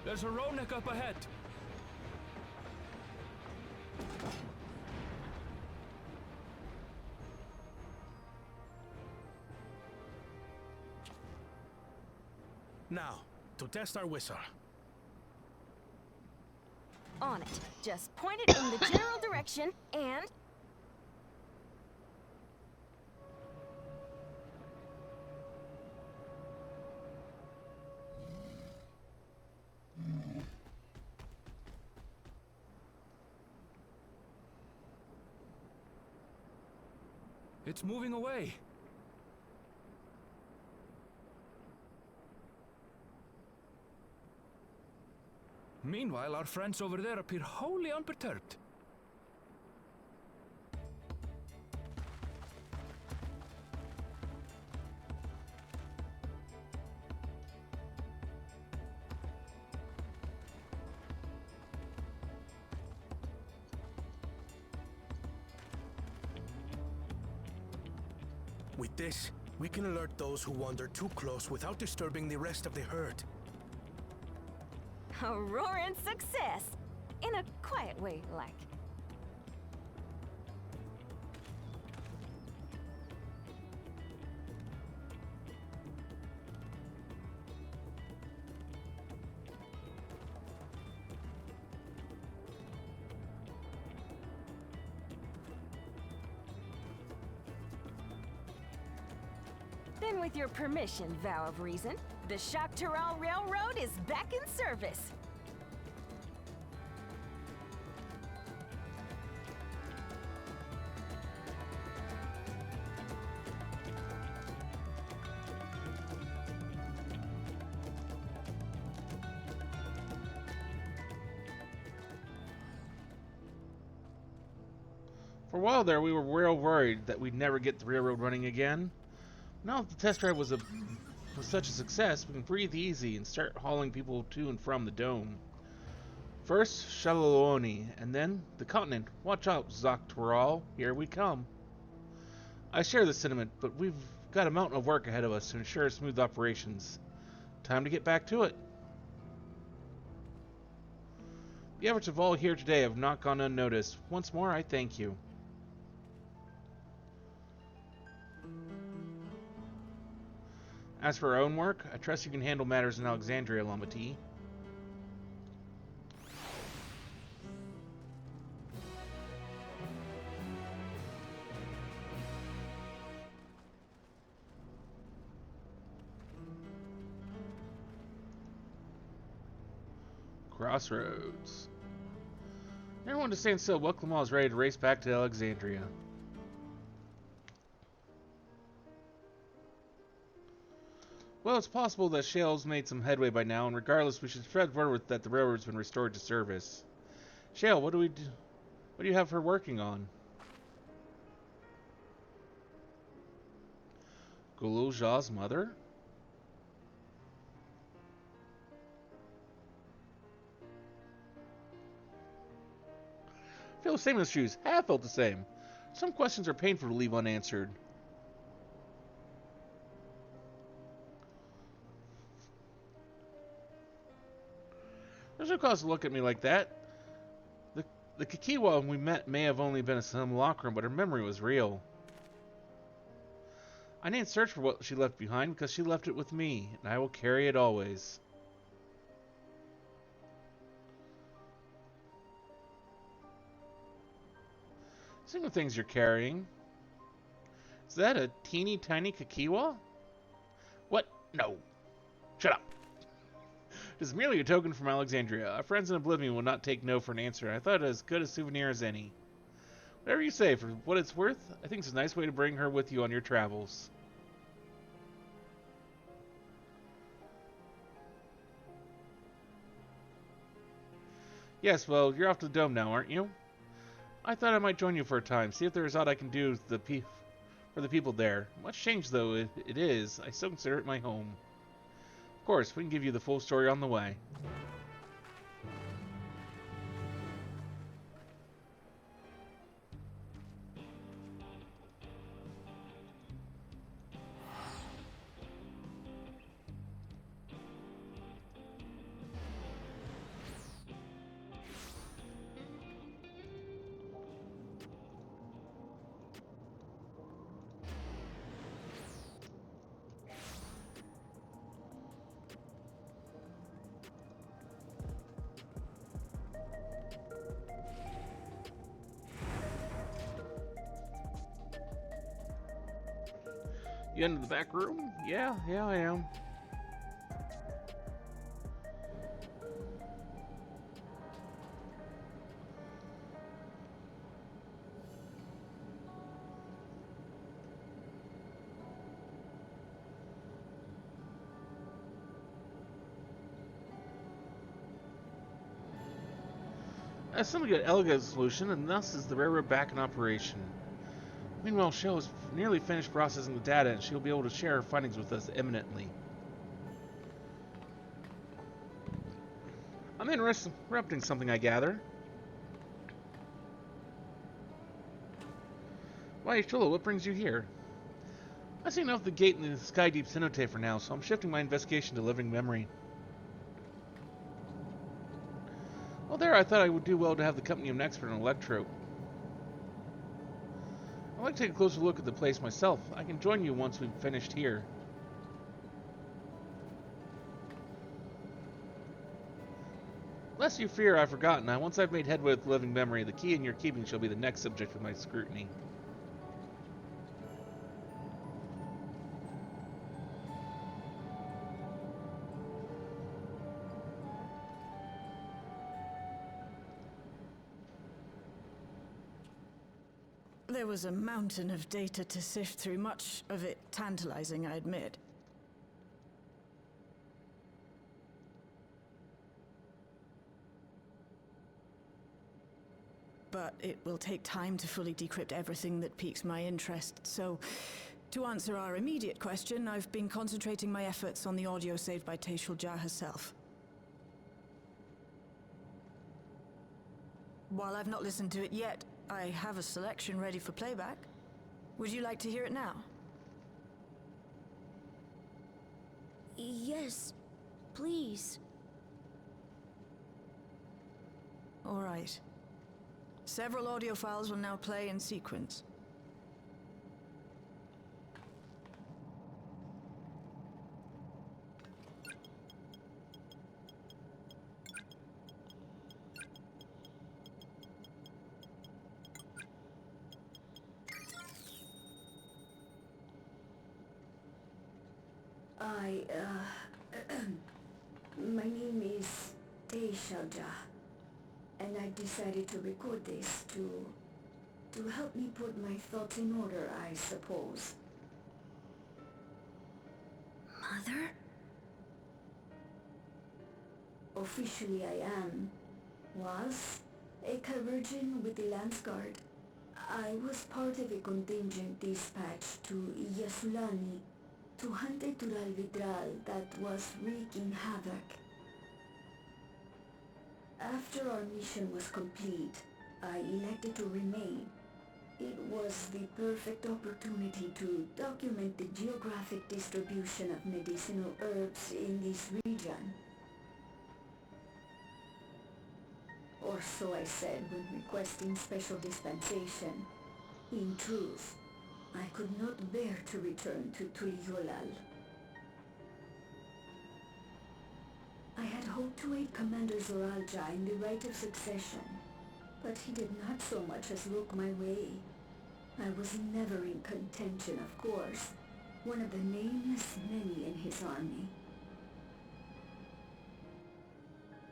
There's a Ronek up ahead. Now, to test our whistle. On it. Just point it in the general direction and... It's moving away. Meanwhile, our friends over there appear wholly unperturbed. With this, we can alert those who wander too close without disturbing the rest of the herd. A roaring success! In a quiet way, like. Then with your permission, Vow of Reason, the Shaktaral Railroad is back in service. For a while there, we were real worried that we'd never get the railroad running again. Now that the test drive was such a success, we can breathe easy and start hauling people to and from the dome. First, Shalaloni, and then the continent. Watch out, Zoctoral. Here we come. I share this sentiment, but we've got a mountain of work ahead of us to ensure smooth operations. Time to get back to it. The efforts of all here today have not gone unnoticed. Once more, I thank you. As for our own work, I trust you can handle matters in Alexandria, Lamati. Crossroads. Everyone to stand still. Welcome is ready to race back to Alexandria. Well, it's possible that Shale's made some headway by now, and regardless, we should spread word that the railroad's been restored to service. Shale, what do you have her working on? Guluja's mother? I feel the same in his shoes. Have felt the same. Some questions are painful to leave unanswered. There's no cause to look at me like that. The Kikiwa we met may have only been a simulacrum, but her memory was real. I didn't search for what she left behind because she left it with me, and I will carry it always. See the things you're carrying. Is that a teeny tiny Kikiwa? What? No. Shut up. It is merely a token from Alexandria. Our friends in Oblivion will not take no for an answer. I thought it as good a souvenir as any. Whatever you say, for what it's worth, I think it's a nice way to bring her with you on your travels. Yes, well, you're off to the dome now, aren't you? I thought I might join you for a time, see if there is aught I can do for the people there. Much changed though it is, I still consider it my home. Of course, we can give you the full story on the way. You into the back room? Yeah, I am. I suddenly got elegant solution, and thus is the railroad back in operation. Meanwhile, Shell has nearly finished processing the data, and she'll be able to share her findings with us imminently. I'm interrupting something, I gather. Why, Shula, what brings you here? I've seen enough of the gate in the Sky Deep Cenote for now, so I'm shifting my investigation to living memory. Well, there I thought I would do well to have the company of an expert on electro. I'd like to take a closer look at the place myself. I can join you once we've finished here. Lest you fear I've forgotten, once I've made headway with living memory, the key in your keeping shall be the next subject of my scrutiny. There was a mountain of data to sift through, much of it tantalizing, I admit. But it will take time to fully decrypt everything that piques my interest, so to answer our immediate question, I've been concentrating my efforts on the audio saved by Teishulja herself. While I've not listened to it yet, I have a selection ready for playback. Would you like to hear it now? Yes, please. All right. Several audio files will now play in sequence. My name is Teishulja, and I decided to record this to help me put my thoughts in order, I suppose. Mother? Officially was a chirurgeon with the Lance Guard. I was part of a contingent dispatched to Yasulani to hunt a Tural Vidral that was wreaking havoc. After our mission was complete, I elected to remain. It was the perfect opportunity to document the geographic distribution of medicinal herbs in this region. Or so I said when requesting special dispensation. In truth, I could not bear to return to Tuliolal. I had hoped to aid Commander Zoralja in the right of succession, but he did not so much as look my way. I was never in contention, of course, one of the nameless many in his army.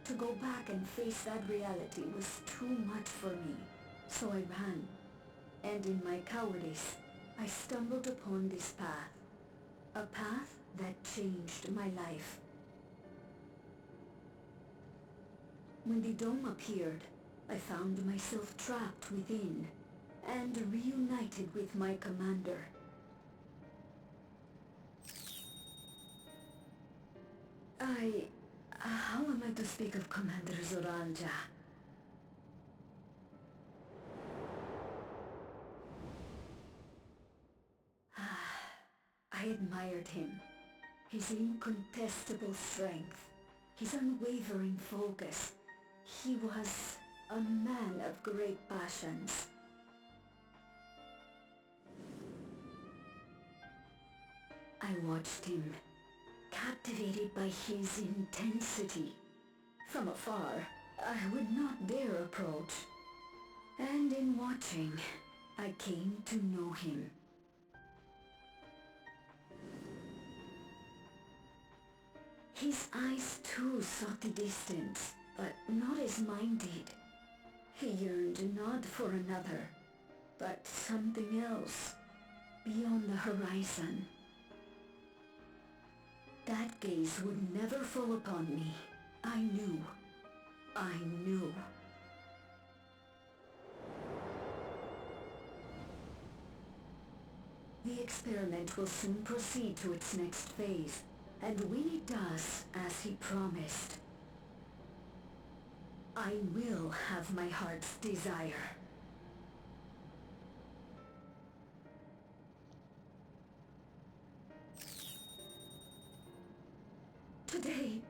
To go back and face that reality was too much for me, so I ran, and in my cowardice, I stumbled upon this path, a path that changed my life. When the dome appeared, I found myself trapped within and reunited with my commander. How am I to speak of Commander Zoralja? I admired him. His incontestable strength, his unwavering focus. He was a man of great passions. I watched him, captivated by his intensity. From afar, I would not dare approach. And in watching, I came to know him. His eyes too sought the distance, but not as mine did. He yearned not for another, but something else, beyond the horizon. That gaze would never fall upon me. I knew. The experiment will soon proceed to its next phase, and when it does, as he promised, I will have my heart's desire. Today,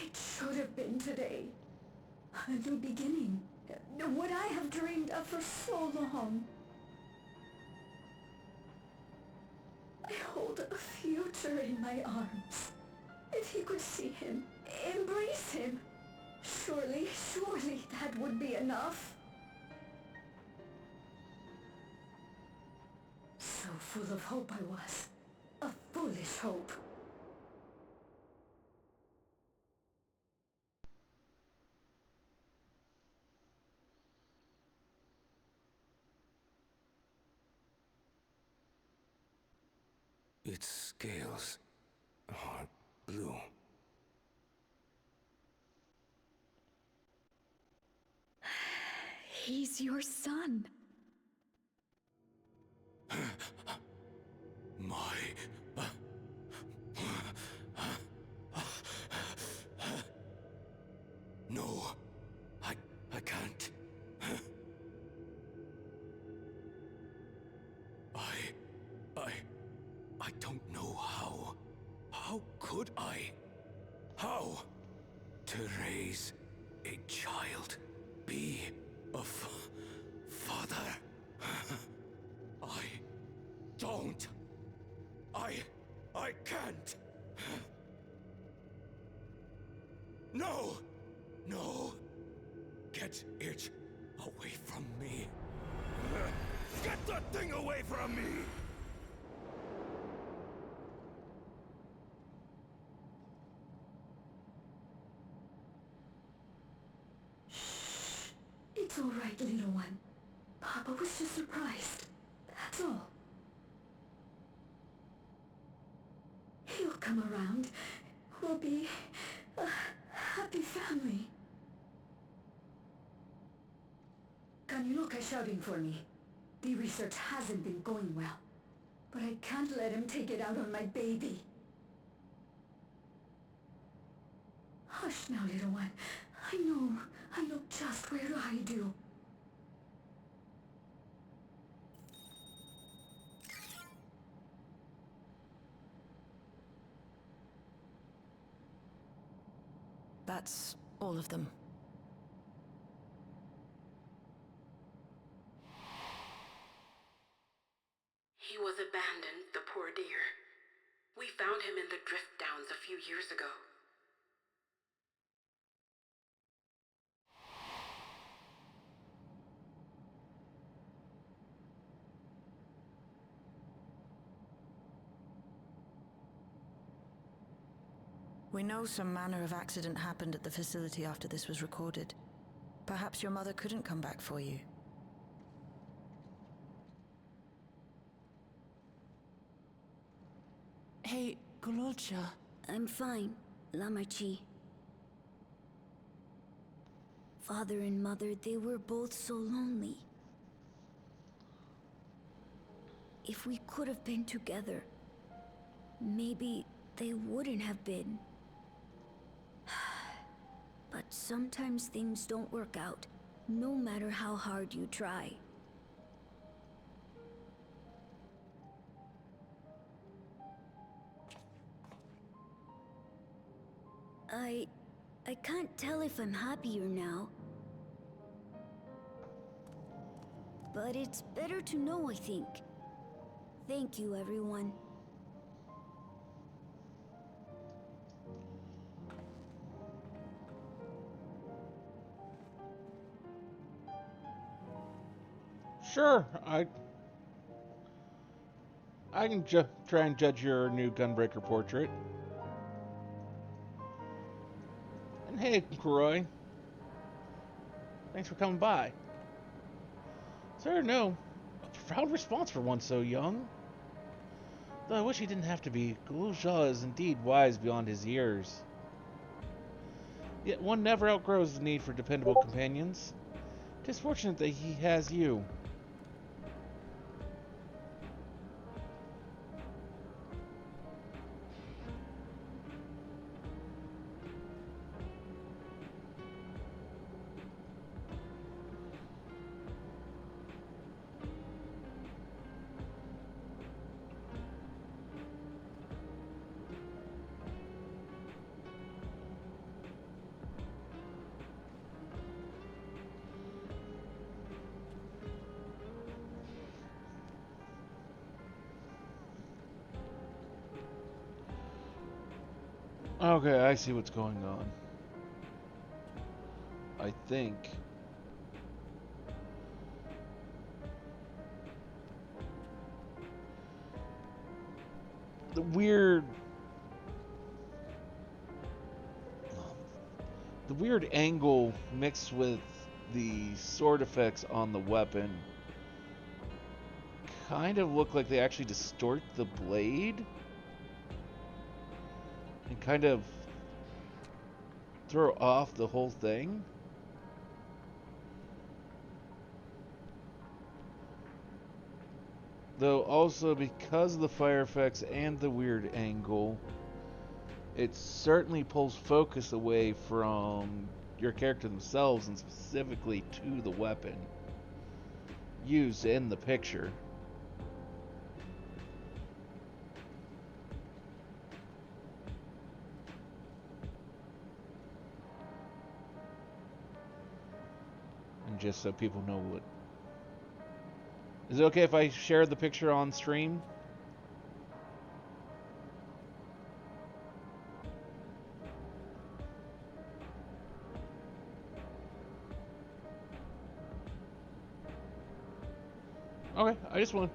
it should have been today. A new beginning. What I have dreamed of for so long. I hold a future in my arms. If he could see him, embrace him, surely that would be enough. So full of hope I was. A foolish hope. Its scales are blue. He's your son. My... No, I can't. I don't know how. How could I? How? To raise a child, be a father. I don't. I can't. No! No! Get it away from me. Get that thing away from me! It's all right, little one. Papa was just surprised. That's all. He'll come around. We'll be a happy family. Kaniloka's shouting for me. The research hasn't been going well. But I can't let him take it out on my baby. Hush now, little one. I know just where to hide you. That's all of them. He was abandoned, the poor dear. We found him in the drift downs a few years ago. We know some manner of accident happened at the facility after this was recorded. Perhaps your mother couldn't come back for you. Hey, Gololcha. I'm fine, Lamachi. Father and mother, they were both so lonely. If we could have been together, maybe they wouldn't have been. But sometimes things don't work out, no matter how hard you try. I can't tell if I'm happier now. But it's better to know, I think. Thank you, everyone. Sure, I can try and judge your new Gunbreaker portrait. And hey, Kuroi. Thanks for coming by. Sir, no. A profound response for one so young. Though I wish he didn't have to be. Guluzha is indeed wise beyond his years. Yet one never outgrows the need for dependable companions. 'Tis fortunate that he has you. Okay, I see what's going on. I think the weird angle mixed with the sword effects on the weapon kind of look like they actually distort the blade and kind of throw off the whole thing. Though also because of the fire effects and the weird angle, it certainly pulls focus away from your character themselves and specifically to the weapon used in the picture. And just so people know what... Is it okay if I share the picture on stream? Okay,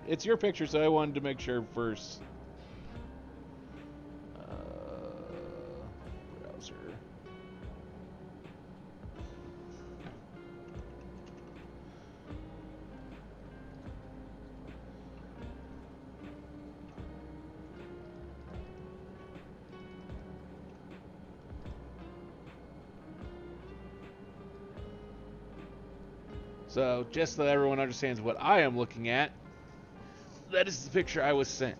it's your picture, so I wanted to make sure first. Browser. So, just so that everyone understands what I am looking at, that is the picture I was sent.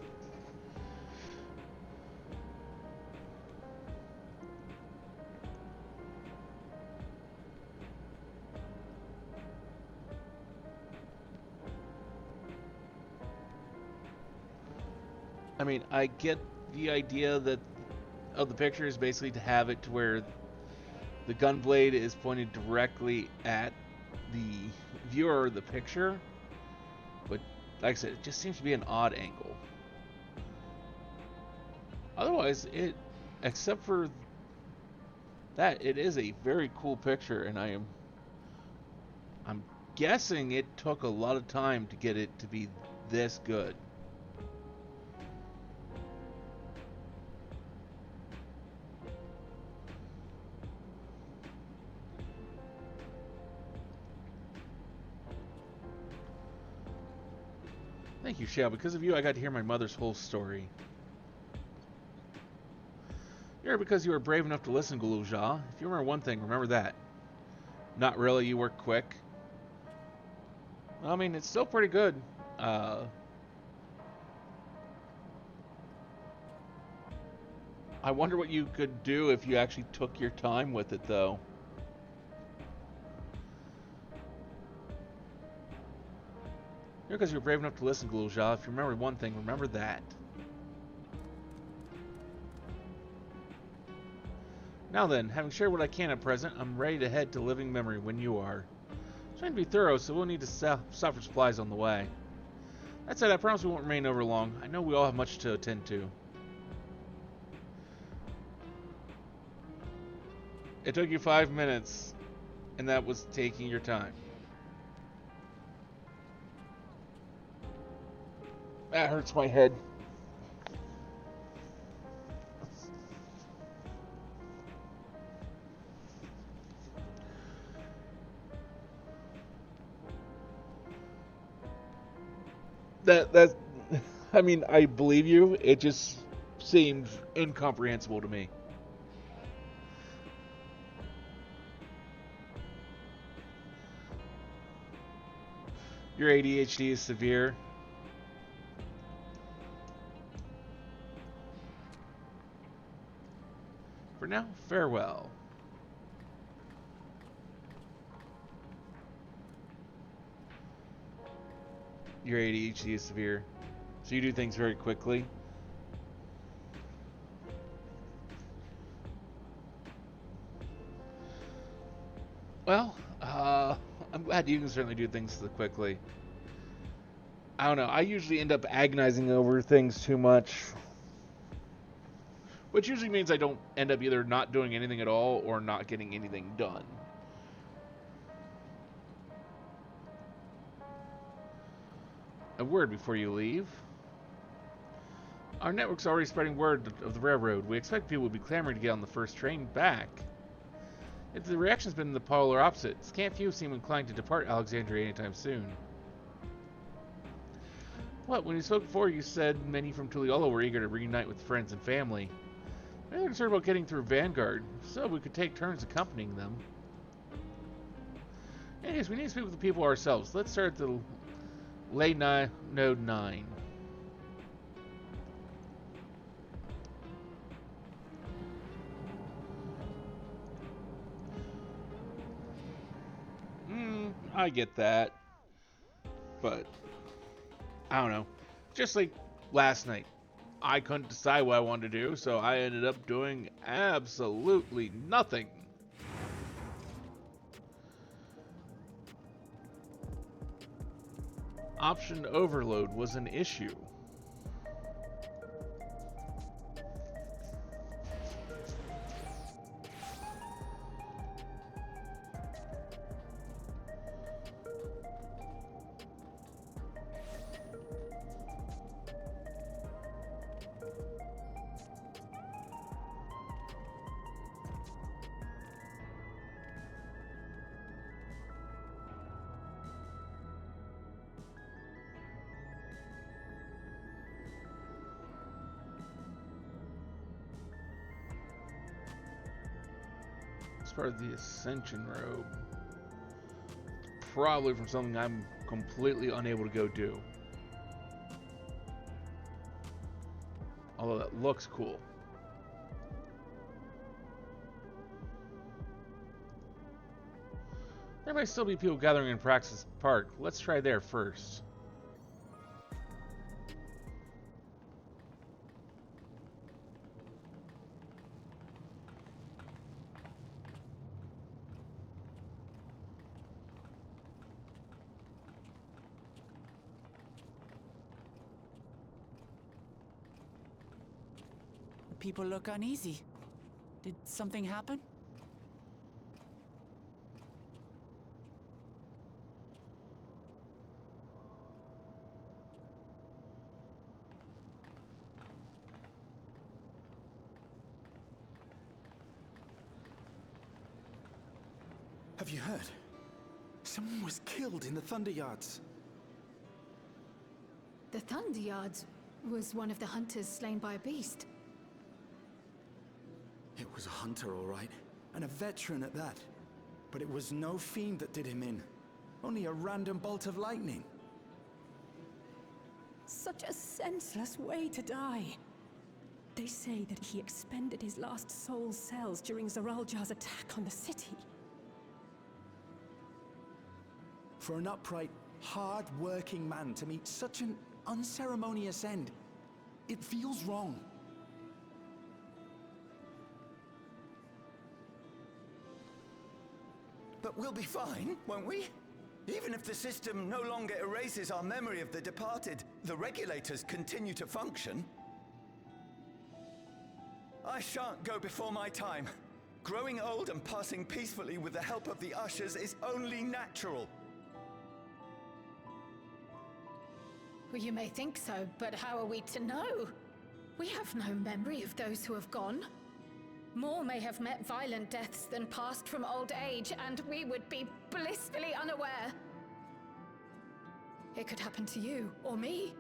I mean, I get the idea that of the picture is basically to have it to where the gun blade is pointed directly at the viewer of the picture, but like I said, it just seems to be an odd angle. Otherwise, except for that, it is a very cool picture, and I'm guessing it took a lot of time to get it to be this good. Thank you, Shale. Because of you, I got to hear my mother's whole story. You're here because you were brave enough to listen, Guluja. If you remember one thing, remember that. Not really, you work quick. Well, I mean, it's still pretty good. I wonder what you could do if you actually took your time with it, though. Here because you're brave enough to listen, Guluja. If you remember one thing, remember that. Now then, having shared what I can at present, I'm ready to head to living memory when you are. Trying to be thorough, so we'll need to stop for supplies on the way. That said, I promise we won't remain over long. I know we all have much to attend to. It took you 5 minutes, and that was taking your time. That hurts my head. That I mean, I believe you. It just seemed incomprehensible to me. Your ADHD is severe. For now, farewell. Your ADHD is severe. So you do things very quickly. Well, I'm glad you can certainly do things quickly. I don't know. I usually end up agonizing over things too much. Which usually means I don't end up either not doing anything at all or not getting anything done. A word before you leave. Our network's already spreading word of the railroad. We expect people will be clamoring to get on the first train back. If the reaction's been the polar opposite, scant few seem inclined to depart Alexandria anytime soon. What, when you spoke before, you said many from Tuliolo were eager to reunite with friends and family. Maybe they're concerned about getting through Vanguard, so we could take turns accompanying them. Anyways, we need to speak with the people ourselves. Let's start at the Node 9. I get that. But, I don't know. Just like last night. I couldn't decide what I wanted to do, so I ended up doing absolutely nothing. Option overload was an issue. Part of the Ascension robe. Probably from something I'm completely unable to go do. Although that looks cool. There might still be people gathering in Praxis Park. Let's try there first. People look uneasy. Did something happen? Have you heard? Someone was killed in the Thunder Yards. The Thunder Yards was one of the hunters slain by a beast. It was a hunter, all right, and a veteran at that. But it was no fiend that did him in. Only a random bolt of lightning. Such a senseless way to die. They say that he expended his last soul cells during Zaraljar's attack on the city. For an upright, hard-working man to meet such an unceremonious end, it feels wrong. But we'll be fine, won't we? Even if the system no longer erases our memory of the departed, the regulators continue to function. I shan't go before my time. Growing old and passing peacefully with the help of the ushers is only natural. Well, you may think so, but how are we to know? We have no memory of those who have gone. More may have met violent deaths than passed from old age, and we would be blissfully unaware. It could happen to you, or me,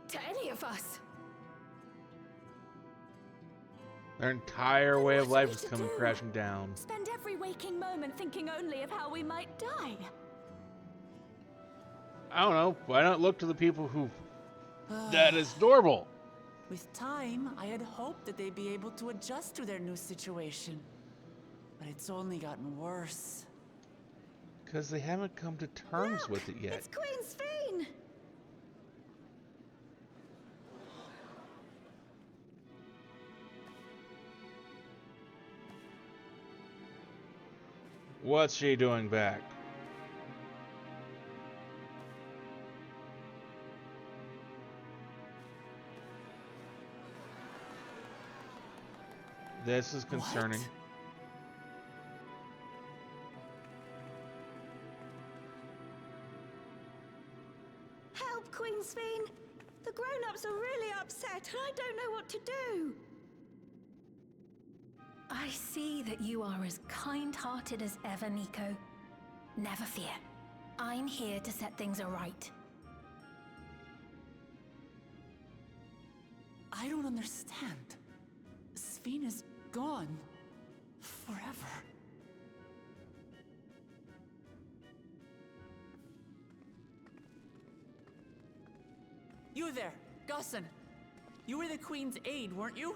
to any of us. Their entire way of life is coming crashing down. Spend every waking moment thinking only of how we might die. I don't know. Why not look to the people who that is normal? With time, I had hoped that they'd be able to adjust to their new situation. But it's only gotten worse. Because they haven't come to terms with it yet. It's Queen Sphene! What's she doing back? This is concerning. What? Help, Queen Sphene! The grown-ups are really upset, and I don't know what to do. I see that you are as kind-hearted as ever, Nico. Never fear. I'm here to set things aright. I don't understand. Sphene is gone. Forever. You there, Gusson. You were the Queen's aide, weren't you?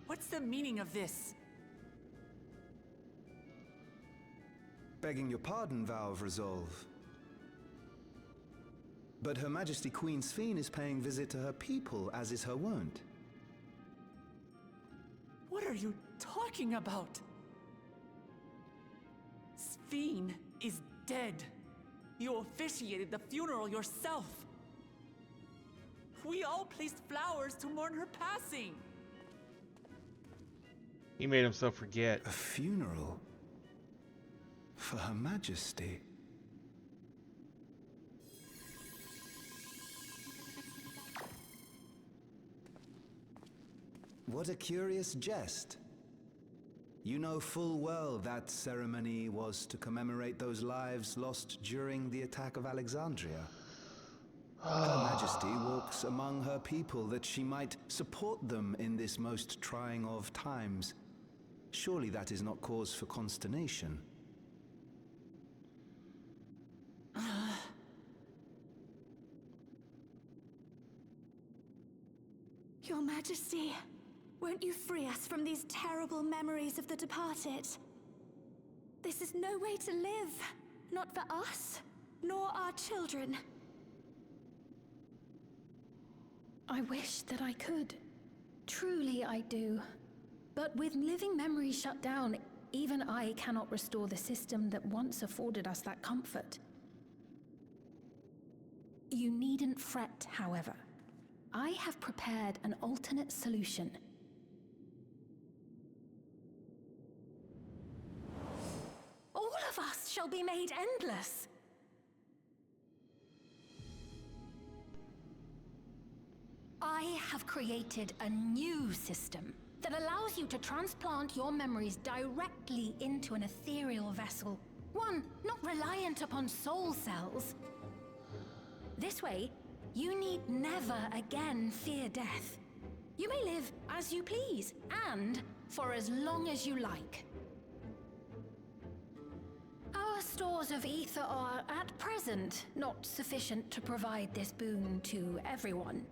What's the meaning of this? Begging your pardon, Vow of Resolve. But Her Majesty Queen Sphene is paying visit to her people, as is her wont. What are you talking about? Sphene is dead. You officiated the funeral yourself. We all placed flowers to mourn her passing. He made himself forget. A funeral? For Her Majesty? What a curious jest. You know full well that ceremony was to commemorate those lives lost during the attack of Alexandria. Her Majesty walks among her people that she might support them in this most trying of times. Surely that is not cause for consternation. Your Majesty, won't you free us from these terrible memories of the departed? This is no way to live, not for us, nor our children. I wish that I could. Truly I do. But with living memories shut down, even I cannot restore the system that once afforded us that comfort. You needn't fret, however. I have prepared an alternate solution. All of us shall be made endless. I have created a new system that allows you to transplant your memories directly into an ethereal vessel. One not reliant upon soul cells. This way, you need never again fear death. You may live as you please, and for as long as you like. Our stores of ether are, at present, not sufficient to provide this boon to everyone.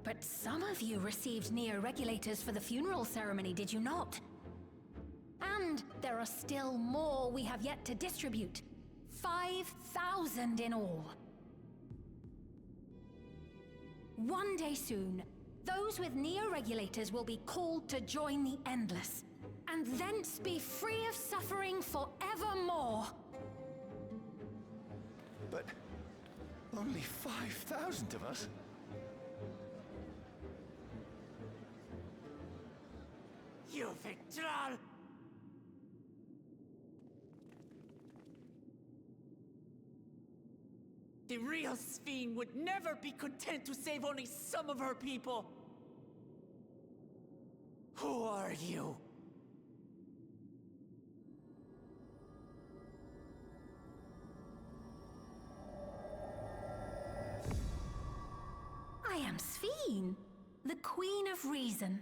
But some of you received neo-regulators for the funeral ceremony, did you not? And there are still more we have yet to distribute. 5,000 in all. One day soon, those with neo-regulators will be called to join the Endless, and thence be free of suffering forevermore. But only 5,000 of us? You Victral! The real Sphene would never be content to save only some of her people. Who are you? I am Sphene, the Queen of Reason.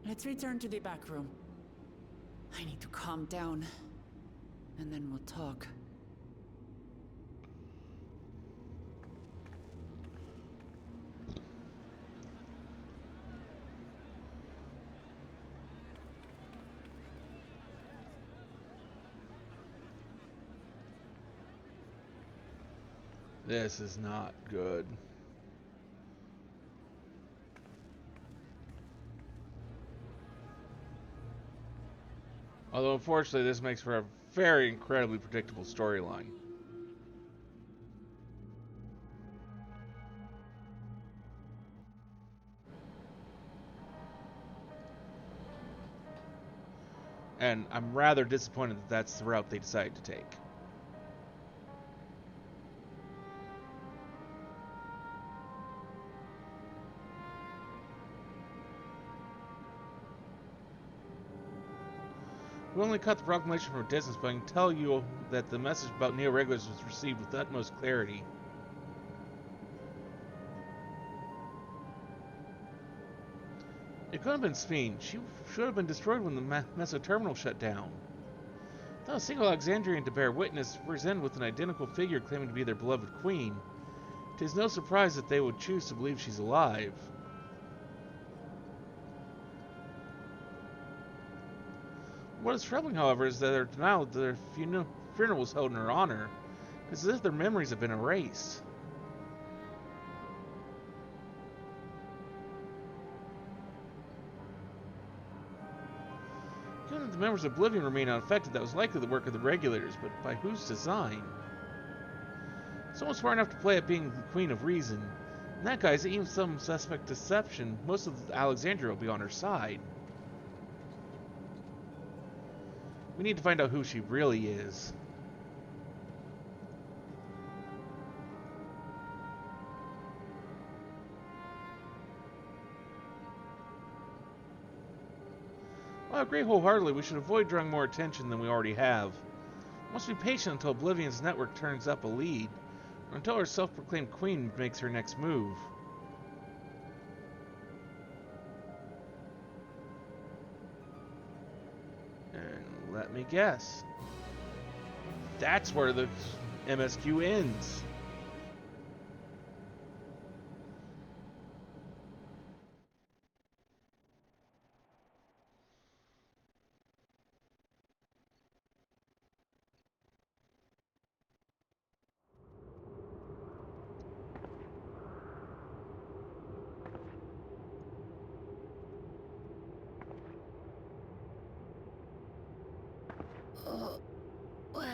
Let's return to the back room. I need to calm down, and then we'll talk. This is not good. Although, unfortunately, this makes for a very incredibly predictable storyline. And I'm rather disappointed that that's the route they decided to take. We only cut the proclamation from a distance, but I can tell you that the message about neo-regulars was received with utmost clarity. It couldn't have been Speen. She should have been destroyed when the Meso terminal shut down. Without a single Alexandrian to bear witness, presented with an identical figure claiming to be their beloved queen, it is no surprise that they would choose to believe she's alive. What is troubling, however, is that their denial that their funeral was held in her honor. It's as if their memories have been erased. Given that the members of Oblivion remain unaffected, that was likely the work of the regulators, but by whose design? Someone smart enough to play at being the Queen of Reason. In that guise, even some suspect deception, most of Alexandria will be on her side. We need to find out who she really is. Well, I agree wholeheartedly. We should avoid drawing more attention than we already have. We must be patient until Oblivion's network turns up a lead, or until our self-proclaimed queen makes her next move. And let me guess. That's where the MSQ ends. Oh, where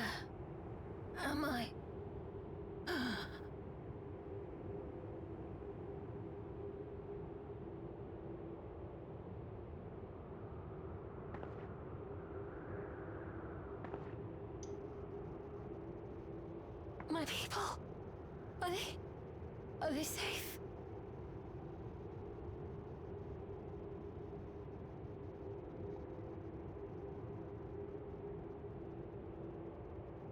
am I? My people? Are they safe?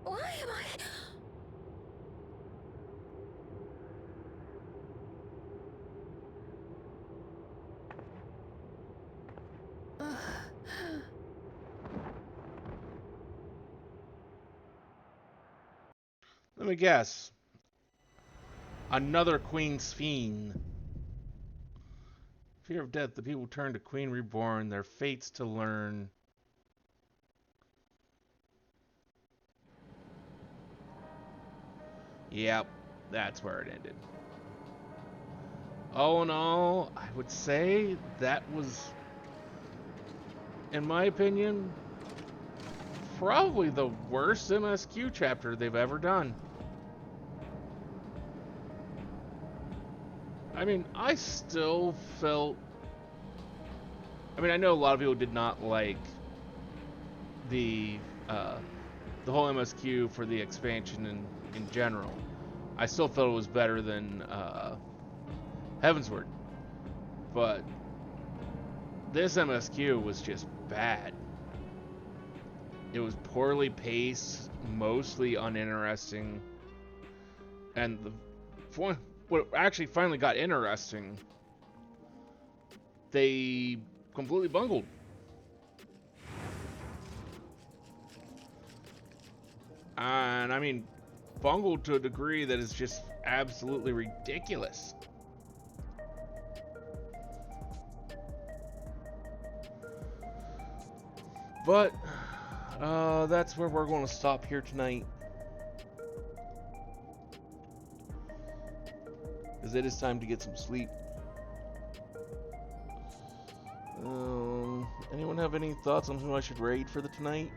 Why am I? Let me guess. Another Queen's Fiend. Fear of death, the people turn to Queen Reborn, their fates to learn. Yep, that's where it ended. All in all, I would say that was, in my opinion, probably the worst MSQ chapter they've ever done. I mean, I still felt... I mean, I know a lot of people did not like the whole MSQ for the expansion in general. I still felt it was better than Heavensward. But this MSQ was just bad. It was poorly paced, mostly uninteresting. And what actually finally got interesting, they completely bungled. And I mean, bungled to a degree that is just absolutely ridiculous. But that's where we're going to stop here tonight, because it is time to get some sleep. Anyone have any thoughts on who I should raid for the tonight?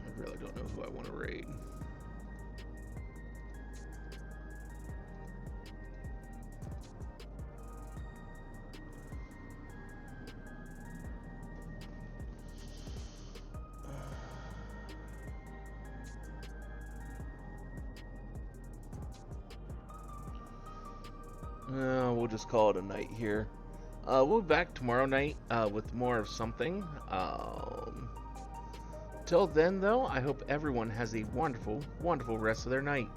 I really don't know who I want to raid. We'll just call it a night here. We'll be back tomorrow night with more of something. Till then, though, I hope everyone has a wonderful, wonderful rest of their night.